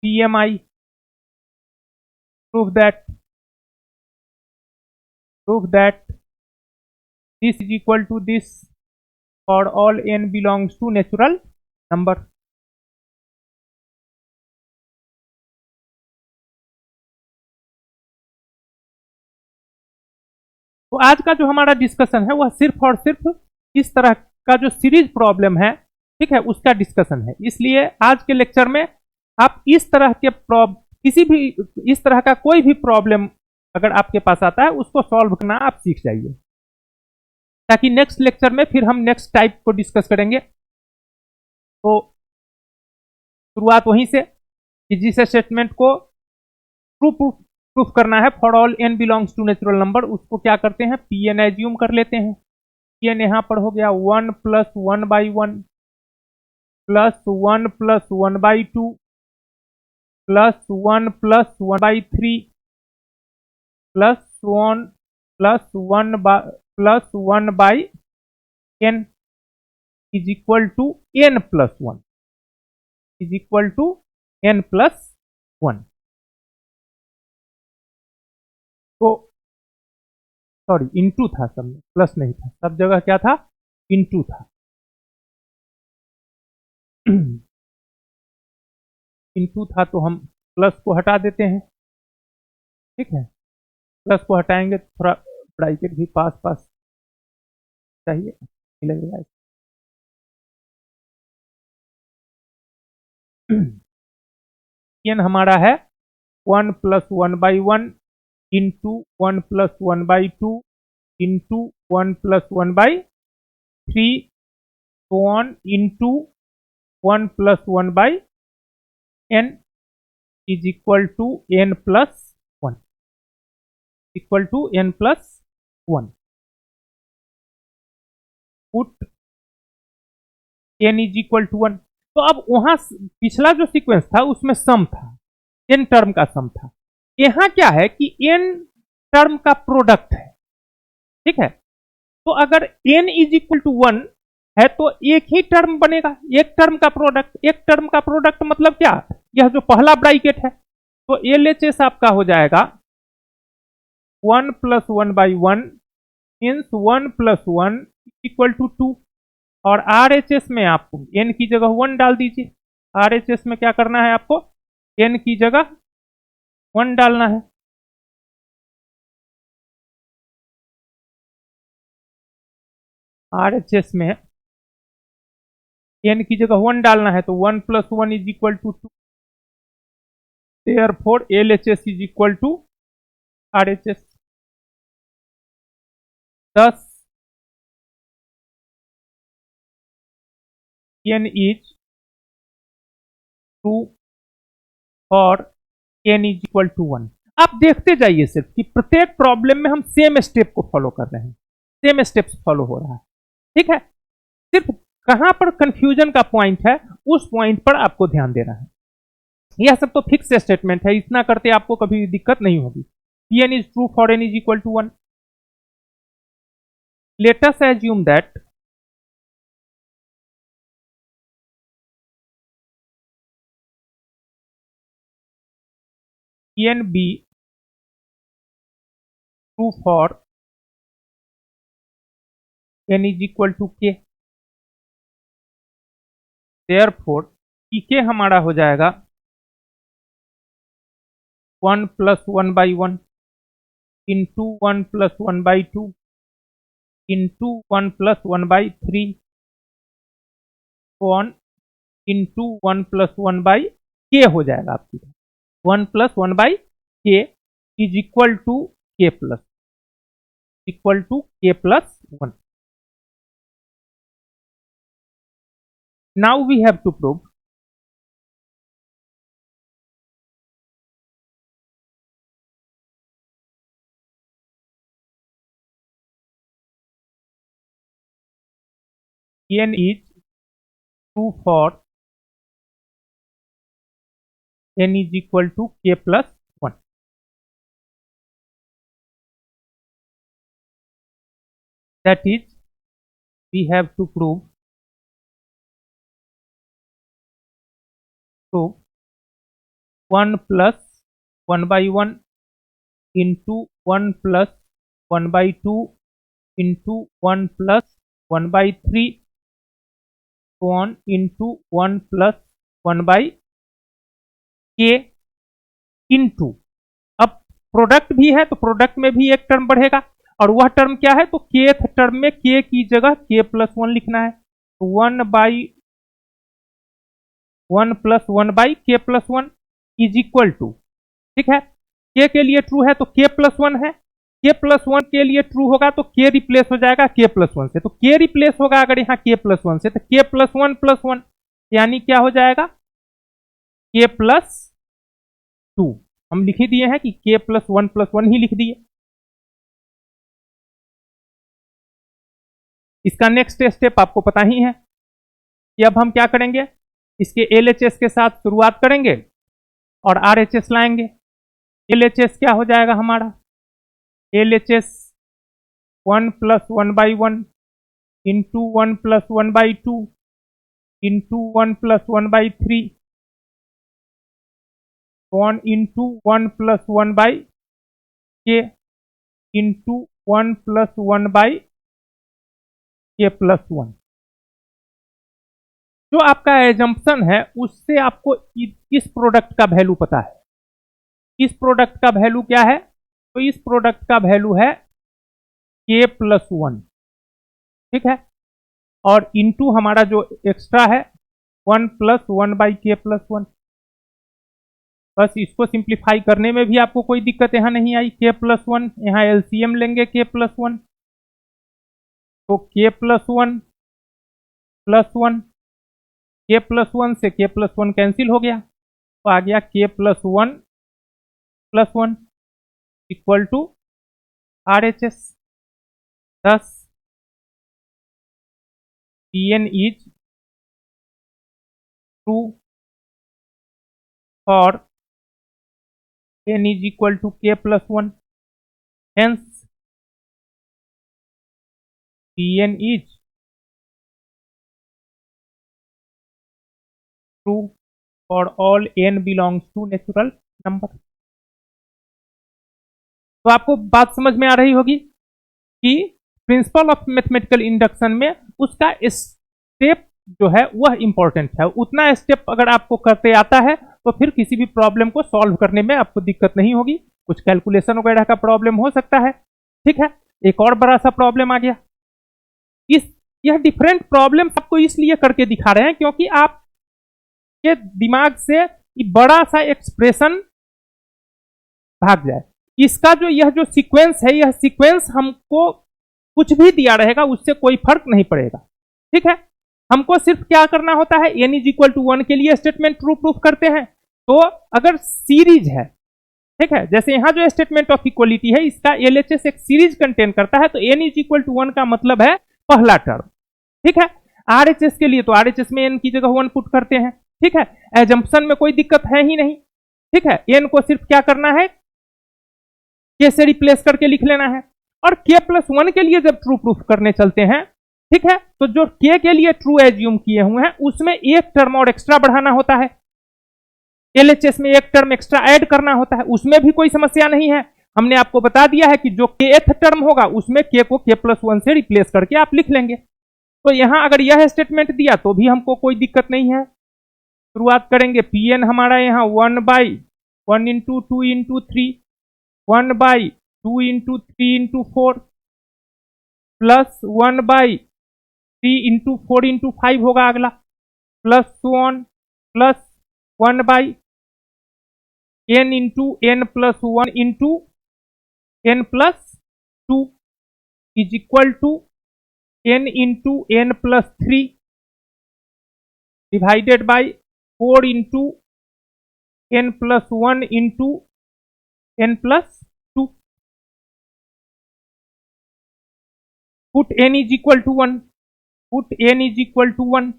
PMI prove that this is equal to this for all n belongs to natural number। तो आज का जो हमारा डिस्कशन है वह सिर्फ और सिर्फ इस तरह का जो सीरीज प्रॉब्लम है, ठीक है, उसका डिस्कशन है। इसलिए आज के लेक्चर में आप इस तरह के किसी भी इस तरह का कोई भी प्रॉब्लम अगर आपके पास आता है उसको सॉल्व करना आप सीख जाइए, ताकि नेक्स्ट लेक्चर में फिर हम नेक्स्ट टाइप को डिस्कस करेंगे। तो शुरुआत वहीं से कि जिस स्टेटमेंट को प्रूफ करना है for all n belongs to natural number, उसको क्या करते हैं, Pn एज्यूम कर लेते हैं। Pn यहां पर हो गया 1 + 1/1 + 1 + 1/2 + 1 + 1/3 + 1 + 1/n is equal to n + 1 is equal to n + 1। तो सॉरी इनटू था, सब में प्लस नहीं था, सब जगह क्या था, इनटू था। इनटू था तो हम प्लस को हटा देते हैं, ठीक है, प्लस को हटाएंगे तो थोड़ा ब्रैकेट भी पास पास चाहिए, लगेगा। n हमारा है 1 + 1/1 into 1 + 1/2 into 1 + 1/3 into 1 + 1/n is equal to n + 1 equal to n + 1। Put n is equal to 1। तो अब वहां पिछला जो सीक्वेंस था उसमें सम था, n टर्म का सम था। यहां क्या है कि n टर्म का प्रोडक्ट है, ठीक है। तो अगर n इज इक्वल टू 1 है तो एक ही टर्म बनेगा, एक टर्म का प्रोडक्ट। एक टर्म का प्रोडक्ट मतलब क्या, यह जो पहला ब्रैकेट है, तो LHS आपका हो जाएगा 1 + 1/1 मीन्स 1 + 1 इक्वल टू 2। और RHS में आपको n की जगह 1 डाल दीजिए। RHS में क्या करना है, आपको n की जगह 1 डालना है। RHS में n की जगह 1 डालना है तो 1 + 1 is equal to 2। Therefore LHS is equal to RHS। 10 n is true और n इज इक्वल टू 1। आप देखते जाइए सिर्फ कि प्रत्येक प्रॉब्लम में हम सेम स्टेप को फॉलो कर रहे हैं, सेम स्टेप्स फॉलो हो रहा है, ठीक है। सिर्फ कहां पर कंफ्यूजन का पॉइंट है उस पॉइंट पर आपको ध्यान देना है। यह सब तो फिक्स स्टेटमेंट है, इतना करते आपको कभी दिक्कत नहीं होगी। Pn is true for n is equal to 1। Let us assume that Pn be true for n is equal to k। Therefore pk हमारा हो जाएगा 1 + 1/1 इंटू 1 + 1/2 इंटू 1 + 1/3 इंटू 1 + 1/k हो जाएगा आपकी। 1 + 1/k is equal to k + 1। Now we have to prove n is true for n is equal to k + 1। That is, we have to prove 1 + 1/1 into 1 + 1/2 into 1 + 1/3 into 1 + 1/k into, अब product भी है तो product में भी एक term बढ़ेगा, और वह टर्म क्या है, तो kth टर्म में k की जगह k + 1 लिखना है। तो 1/k 1 plus 1/k+1 is equal to, ठीक है, k के लिए ट्रू है तो k+1 है, k+1 के लिए ट्रू होगा तो k रिप्लेस हो जाएगा k+1 से, तो k रिप्लेस होगा अगर यहाँ k+1 से तो k+1+1 यानी क्या हो जाएगा k+2। हम लिख ही दिए हैं कि k+1+1 ही लिख दिए। इसका नेक्स्ट स्टेप आपको पता ही है कि अब हम क्या करेंगे, इसके LHS के साथ शुरुआत करेंगे और RHS लाएंगे। LHS क्या हो जाएगा हमारा, LHS 1 + 1/1 into 1 + 1/2 into 1 + 1/3 1 into 1 + 1/k into 1 + 1/k+1। जो आपका एजम्पशन है उससे आपको इस प्रोडक्ट का वैल्यू पता है। इस प्रोडक्ट का वैल्यू क्या है, तो इस प्रोडक्ट का वैल्यू है k+1, ठीक है, और इंटू हमारा जो एक्स्ट्रा है 1 + 1/k+1। बस इसको सिंप्लीफाई करने में भी आपको कोई दिक्कत यहां नहीं आई। k+1 यहां LCM लेंगे k+1, तो k+1 +1, k+1 से k+1 कैंसिल हो गया तो आ गया k+1+1 equal to RHS। thus Pn is true for n is equal to k+1, hence Pn is true for all n belongs to natural number। तो आपको बात समझ में आ रही होगी कि प्रिंसिपल ऑफ मैथमेटिकल इंडक्शन में उसका स्टेप जो है वह इंपॉर्टेंट है। उतना स्टेप अगर आपको करते आता है तो फिर किसी भी प्रॉब्लम को सॉल्व करने में आपको दिक्कत नहीं होगी। कुछ कैलकुलेशन वगैरह का प्रॉब्लम हो सकता है, ठीक है। एक और बड़ा सा प्रॉब्लम आ गया, यह डिफरेंट प्रॉब्लम आपको इसलिए करके दिखा रहे हैं क्योंकि आपके दिमाग से बड़ा सा एक्सप्रेशन भाग जाए। इसका जो यह जो सीक्वेंस है, यह सीक्वेंस हमको कुछ भी दिया रहेगा उससे कोई फर्क नहीं पड़ेगा, ठीक है। हमको सिर्फ क्या करना होता है, n = 1 के लिए स्टेटमेंट ट्रू प्रूफ करते हैं। तो अगर सीरीज है, ठीक है, जैसे यहां जो स्टेटमेंट ऑफ इक्वलिटी है इसका LHS एक सीरीज कंटेन करता है, तो n = 1 का मतलब है पहला टर्म, ठीक है। RHS के लिए तो RHS में n की जगह 1 पुट करते हैं, ठीक है। एजम्पशन में कोई दिक्कत है ही नहीं, ठीक है। n को सिर्फ क्या करना है, k से रिप्लेस करके लिख लेना है। और k+1 के लिए जब ट्रू प्रूफ करने चलते हैं, ठीक है, तो जो k के लिए ट्रू एज्यूम किए हुए हैं उसमें एक टर्म और एक्स्ट्रा बढ़ाना होता है, LHS में एक टर्म एक्स्ट्रा ऐड करना होता है, उसमें भी कोई समस्या नहीं है। हमने आपको बता दिया है कि जो kth टर्म होगा उसमें k को k+1 से रिप्लेस करके आप लिख लेंगे। तो यहां अगर यह स्टेटमेंट दिया तो भी हमको कोई दिक्कत नहीं है। शुरुआत करेंगे, Pn हमारा यहाँ 1/1 into 2 into 3, 1/2 into 3 into 4 plus 1/3 into 4 into 5 होगा अगला, plus plus 1/n into n+1 into n+2 is equal to n into n+3 divided by 4 into n+1 into n+2। Put n = 1, put n = 1,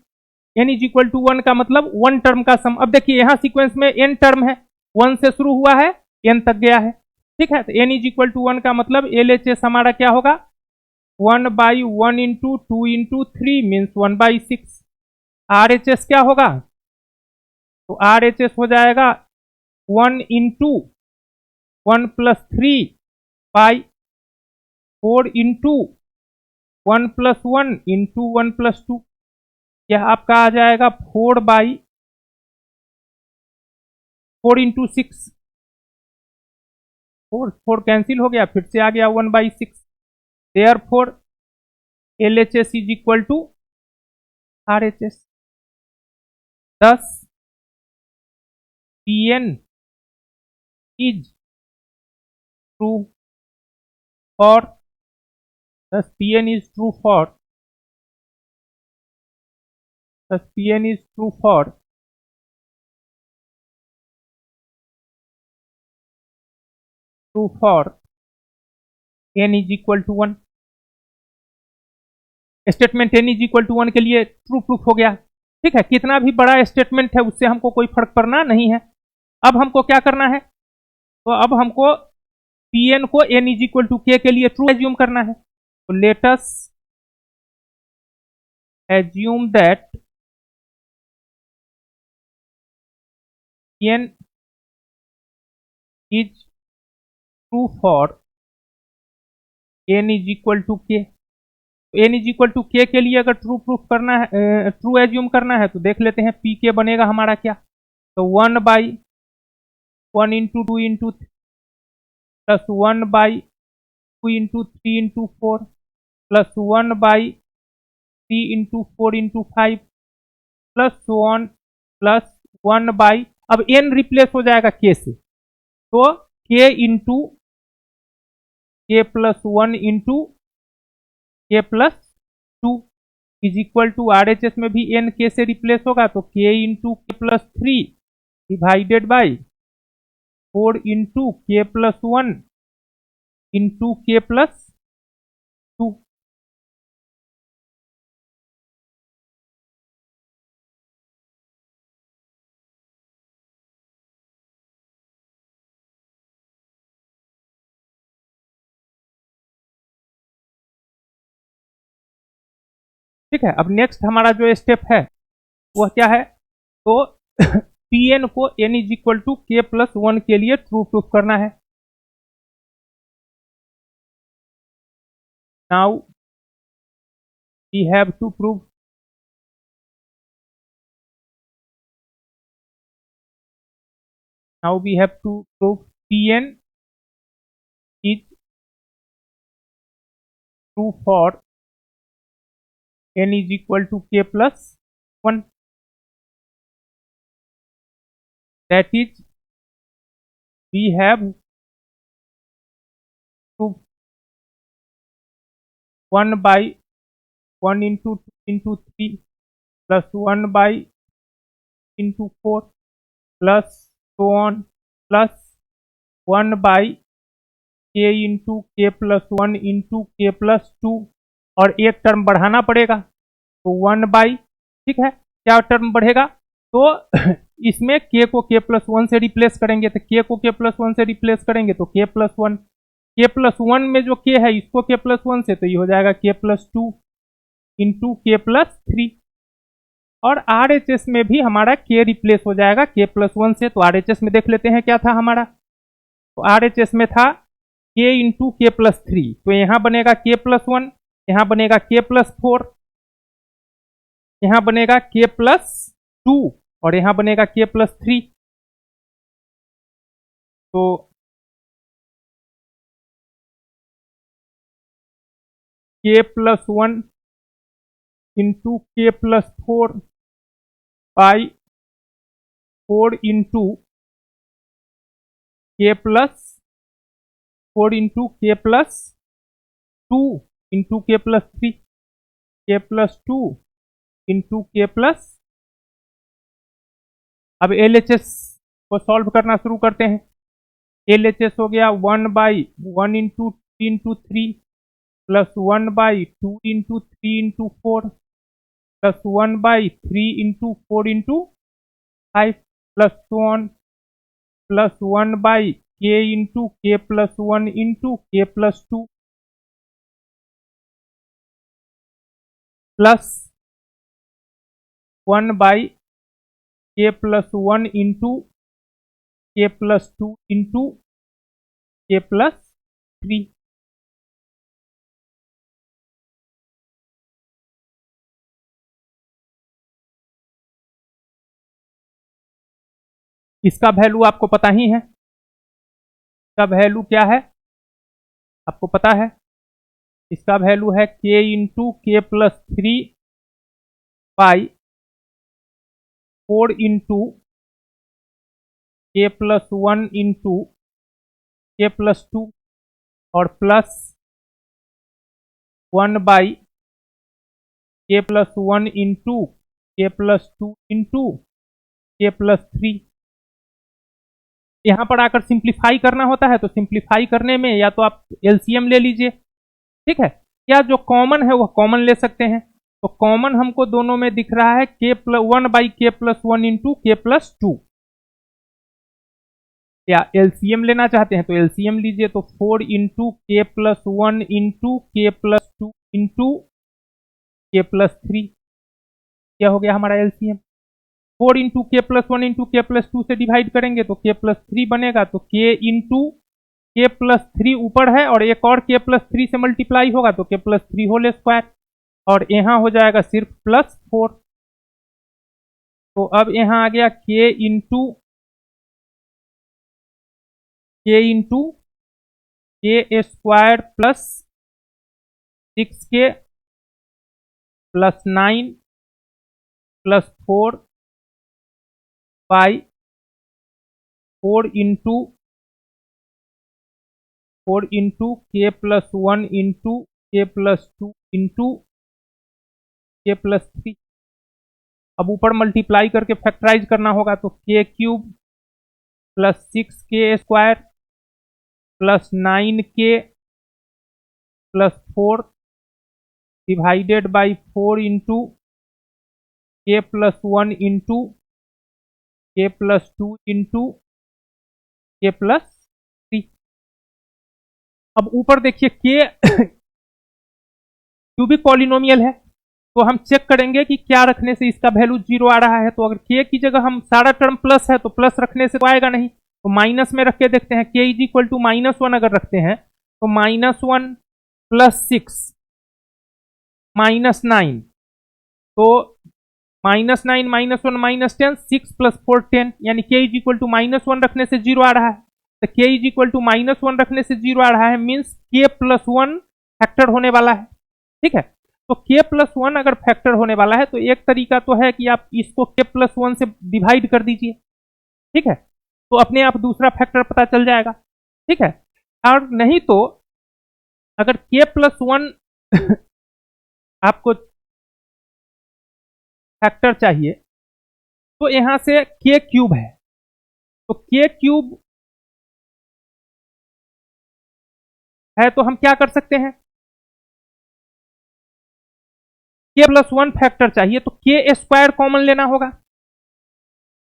n = 1 का मतलब 1 term का सम। अब देखिए यहां sequence में n term है, 1 से शुरू हुआ है n तक गया है, ठीक है। तो n = 1 का मतलब LHS हमारा क्या होगा, 1/1 इंटू 2 इंटू 3 मीन्स 1/6। RHS क्या होगा, तो RHS हो जाएगा 1 इंटू 1 + 3/4 इंटू 1 + 1 इंटू 1 + 2। यह आपका आ जाएगा 4/4 इंटू 6, 4 कैंसिल हो गया, फिर से आ गया 1/6। Therefore LHS = RHS। 10 Pn is true for, thus Pn is true for, thus Pn is true for n is equal to 1। Statement n is equal to 1 के लिए ट्रू प्रूफ हो गया। ठीक है, कितना भी बड़ा स्टेटमेंट है उससे हमको कोई फर्क पड़ना नहीं है। अब हमको क्या करना है, तो अब हमको Pn को n is equal to k के लिए ट्रू एज्यूम करना है। तो let us assume that n is true for n is equal to k। n is equal to k के लिए अगर ट्रू प्रूफ करना है, ट्रू एज्यूम करना है, तो देख लेते हैं पी के बनेगा हमारा क्या। तो 1/1 into 2 into plus 1/2 into 3 into 4 plus 1/3 into 4 into 5 plus so on plus 1/, अब n रिप्लेस हो जाएगा k से, तो k into k plus 1 into k plus 2 is equal to RHS में भी n k से रिप्लेस होगा, तो k into k plus 3 divided by 4 into k plus 1 into k plus 2। ठीक है, अब नेक्स्ट हमारा जो स्टेप है वह क्या है, तो Pn को n is equal to k plus 1 के लिए ट्रू प्रूफ करना है। Now we have to prove Pn is true for n is equal to k plus 1, that is we have to 1/1 into 2 into 3 plus 1/, into 4 plus so on plus 1/k into k plus 1 into k plus 2, और एक term बढ़ाना पड़ेगा, तो 1/, ठीक है, क्या term बढ़ेगा, तो इसमें k को k प्लस 1 से रिप्लेस करेंगे, तो k को k प्लस 1 से रिप्लेस करेंगे तो k प्लस 1, k प्लस 1 में जो k है इसको k प्लस 1 से, तो ये हो जाएगा k plus 2 into k plus 3, और RHS में भी हमारा k रिप्लेस हो जाएगा k प्लस 1 से। तो RHS में देख लेते हैं क्या था हमारा, तो RHS में था k इंटू k प्लस 3, तो यहाँ बनेगा k प्लस 1, यहाँ बनेगा k प्लस 4, यहाँ बनेगा k प्लस 2, और यहाँ बनेगा k प्लस 3। तो k plus 1 into k plus 4 by 4 into k plus 4 into k plus 2 into k plus 3, k plus 2 into k plus, अब LHS को सॉल्व करना शुरू करते हैं। LHS हो गया 1/1 into 3 plus 1/2 into 3 into 4 plus 1/3 into 4 into 5 plus so on plus 1/k into k plus 1 into k plus 2 plus 1/k plus 1 into k plus 2 into k plus 3। इसका value आपको पता ही है, इसका वैल्यू क्या है आपको पता है, इसका वैल्यू है k into k plus 3 by 4 into k plus 1 into k plus 2 और प्लस 1 बाई के plus 1 into k plus 2 into k plus 3। यहां पर आकर सिंप्लीफाई करना होता है तो सिंप्लीफाई करने में या तो आप एलसीएम ले लीजिए, ठीक है, या जो कॉमन है वो कॉमन ले सकते हैं। तो कॉमन हमको दोनों में दिख रहा है के प्लस 1 बाई के प्लस 1 इंटू के प्लस 2। या एलसीएम लेना चाहते हैं तो एलसीएम लीजिए, तो 4 into k plus 1 into k plus 2 into k plus 3। क्या हो गया हमारा LCM? 4 into k plus 1 into k plus 2 से डिवाइड करेंगे तो के प्लस 3 बनेगा, तो के इंटू के प्लस 3 ऊपर है और एक और के प्लस 3 से मल्टीप्लाई होगा तो के प्लस 3 होल स्क्वायर, और यहां हो जाएगा सिर्फ प्लस 4। तो अब यहां आ गया के इंटू के square plus 6k plus 9 plus 4 by 4 into k plus 1 into k plus 2 into k plus 3। अब ऊपर मल्टीप्लाई करके फैक्टराइज करना होगा तो के cube plus 6k square plus 9k plus 4 divided by 4 into k plus 1 into k plus 2 into k plus 3। अब ऊपर देखिए के क्यूबिक पॉलिनोमियल है तो हम चेक करेंगे कि क्या रखने से इसका वैल्यू 0 आ रहा है। तो अगर के की जगह हम सारा टर्म प्लस है तो प्लस रखने से तो आएगा नहीं, तो माइनस में रख के देखते हैं। के इज इक्वल टू -1 अगर रखते हैं तो -1 प्लस 6 -9, तो -9 -1 -10, 6 प्लस 4 10, यानी के इज इक्वल टू -1 रखने से 0 आ रहा है। तो के इज इक्वल टू -1 रखने से 0 आ रहा है, मीन्स के प्लस 1 फैक्टर होने वाला है, ठीक है। तो के प्लस 1 अगर फैक्टर होने वाला है तो एक तरीका तो है कि आप इसको के प्लस 1 से डिवाइड कर दीजिए, ठीक है, तो अपने आप दूसरा फैक्टर पता चल जाएगा, ठीक है। और नहीं तो अगर के प्लस 1 आपको फैक्टर चाहिए तो यहां से के क्यूब है, तो के क्यूब है तो हम क्या कर सकते हैं, के प्लस 1 फैक्टर चाहिए तो के स्क्वायर कॉमन लेना होगा।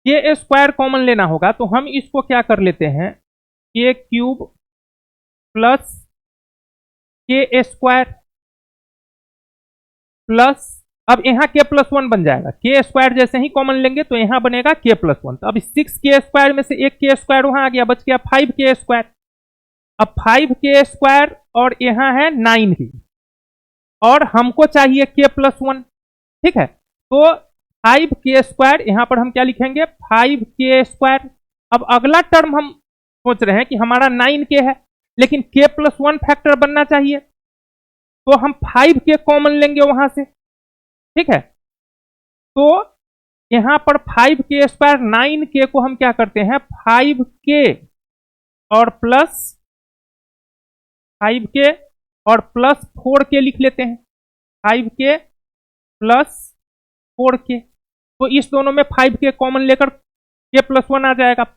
के स्क्वायर कॉमन लेना होगा तो हम इसको क्या कर लेते हैं, के क्यूब प्लस के स्क्वायर प्लस, अब यहां के प्लस 1 बन जाएगा। के स्क्वायर जैसे ही कॉमन लेंगे तो यहां बनेगा के प्लस 1। तो अब 6 के स्क्वायर में से एक के स्क्वायर वहां आ गया, बच गया 5 के स्क्वायर। अब 5 के स्क्वायर और यहां है 9 की, और हमको चाहिए के प्लस 1, ठीक है। तो 5 के स्क्वायर, यहां पर हम क्या लिखेंगे 5 के स्क्वायर। अब अगला टर्म हम सोच रहे हैं कि हमारा 9 के है लेकिन के प्लस 1 फैक्टर बनना चाहिए, तो हम 5 के कॉमन लेंगे वहां से, ठीक है। तो यहां पर 5 के स्क्वायर 9 के को हम क्या करते हैं 5 के और प्लस 5 के और प्लस 4 के लिख लेते हैं, 5 के प्लस 4 के। तो इस दोनों में 5 के कॉमन लेकर के प्लस 1 आ जाएगा।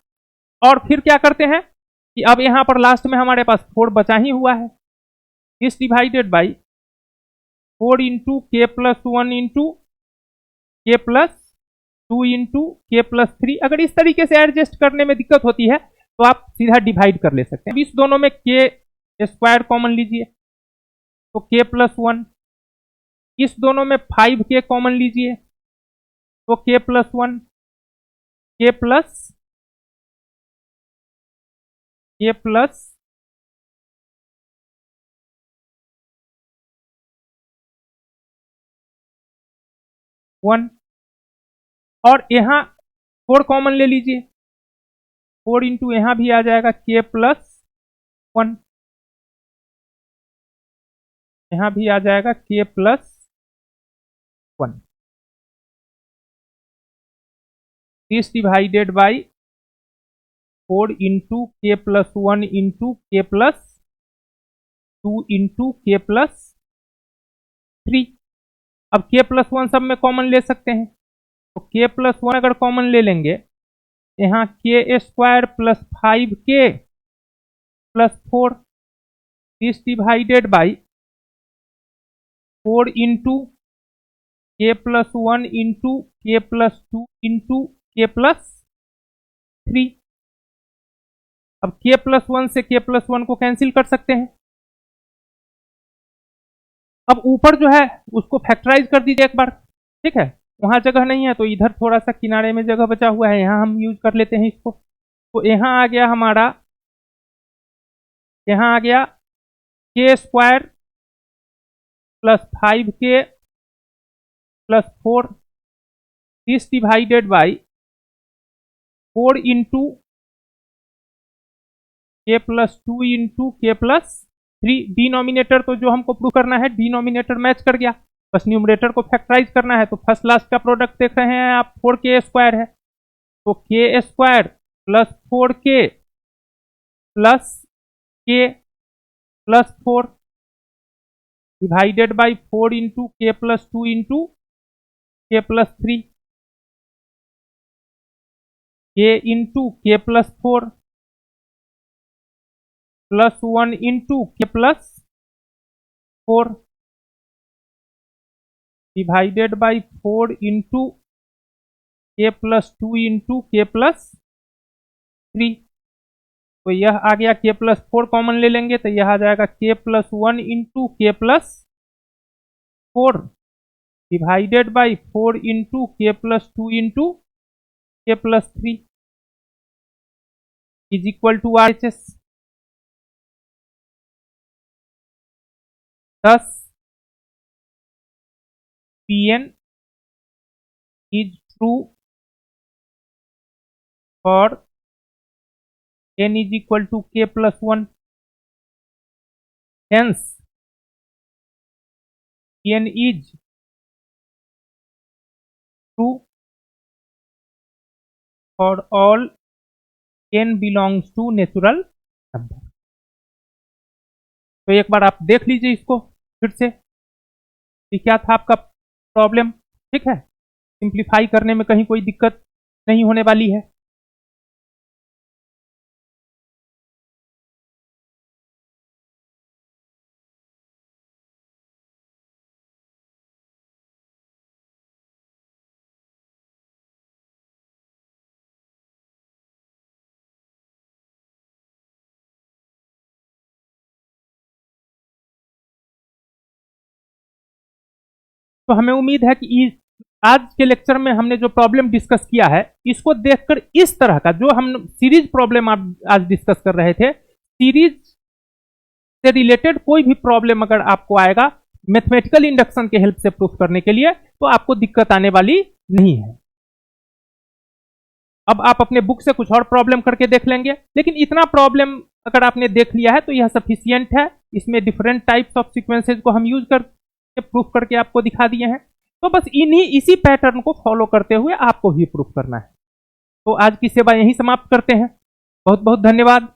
और फिर क्या करते हैं कि अब यहां पर लास्ट में हमारे पास 4 बचा ही हुआ है, इस divided by 4 into k plus 1 into k plus 2 into k plus 3। अगर इस तरीके से एडजस्ट करने में दिक्कत होती है तो आप सीधा डिवाइड कर ले सकते हैं। इस दोनों में के स्क्वायर कॉमन लीजिए तो के प्लस 1, इस दोनों में 5 के कॉमन लीजिए तो के प्लस 1, के प्लस 1, और यहां 4 कॉमन ले लीजिए, 4 इंटू यहां भी आ जाएगा के प्लस 1, यहां भी आ जाएगा k plus 1। This divided by 4 into k plus 1 into k plus 2 into k plus 3। अब के प्लस 1 सब में कॉमन ले सकते हैं, तो के प्लस 1 अगर कॉमन ले लेंगे, यहाँ के स्क्वायर प्लस 5k प्लस 4 इस divided by 4 into k plus 1 into k plus 2 into k plus 3। अब के प्लस 1 से के प्लस 1 को कैंसिल कर सकते हैं। अब ऊपर जो है उसको फैक्टराइज कर दीजिए एक बार, ठीक है। वहां जगह नहीं है तो इधर थोड़ा सा किनारे में जगह बचा हुआ है, यहां हम यूज कर लेते हैं इसको। तो यहां आ गया हमारा, यहां आ गया के स्क्वायर प्लस 5k प्लस 4 इस divided by 4 into k plus 2 into k plus 3। Denominator तो जो हमको प्रूव करना है डिनोमिनेटर मैच कर गया, बस न्यूमरेटर को फैक्टराइज करना है। तो फर्स्ट लास्ट का प्रोडक्ट देख रहे हैं आप, 4k स्क्वायर है, तो के square plus 4k plus k plus 4 divided by 4 into k plus 2 into k plus 3, k into k plus 4 plus 1 into k plus 4 divided by 4 into k plus 2 into k plus 3। तो यह आ गया के plus 4 common ले लेंगे तो यह आ जाएगा k plus 1 into k plus 4 divided by 4 into k plus 2 into k plus 3 is equal to RHS। thus Pn is true for n is equal to k plus 1, hence Pn is true for all n belongs to natural number। तो एक बार आप देख लीजिए इसको फिर से कि क्या था आपका प्रॉब्लम, ठीक है। सिंप्लीफाई करने में कहीं कोई दिक्कत नहीं होने वाली है। तो हमें उम्मीद है कि आज के लेक्चर में हमने जो प्रॉब्लम डिस्कस किया है, इसको देखकर इस तरह का जो हम सीरीज प्रॉब्लम आज डिस्कस कर रहे थे, सीरीज से रिलेटेड कोई भी प्रॉब्लम अगर आपको आएगा मैथमेटिकल इंडक्शन के हेल्प से प्रूफ करने के लिए, तो आपको दिक्कत आने वाली नहीं है। अब आप अपने बुक से कुछ और प्रॉब्लम करके देख लेंगे, लेकिन इतना प्रॉब्लम अगर आपने देख लिया है तो यह सफिशियंट है। इसमें डिफरेंट टाइप्स ऑफ सीक्वेंसेज को हम यूज करके प्रूफ करके आपको दिखा दिए हैं। तो बस इसी पैटर्न को फॉलो करते हुए आपको भी प्रूफ करना है। तो आज की सेवा यहीं समाप्त करते हैं। बहुत बहुत धन्यवाद।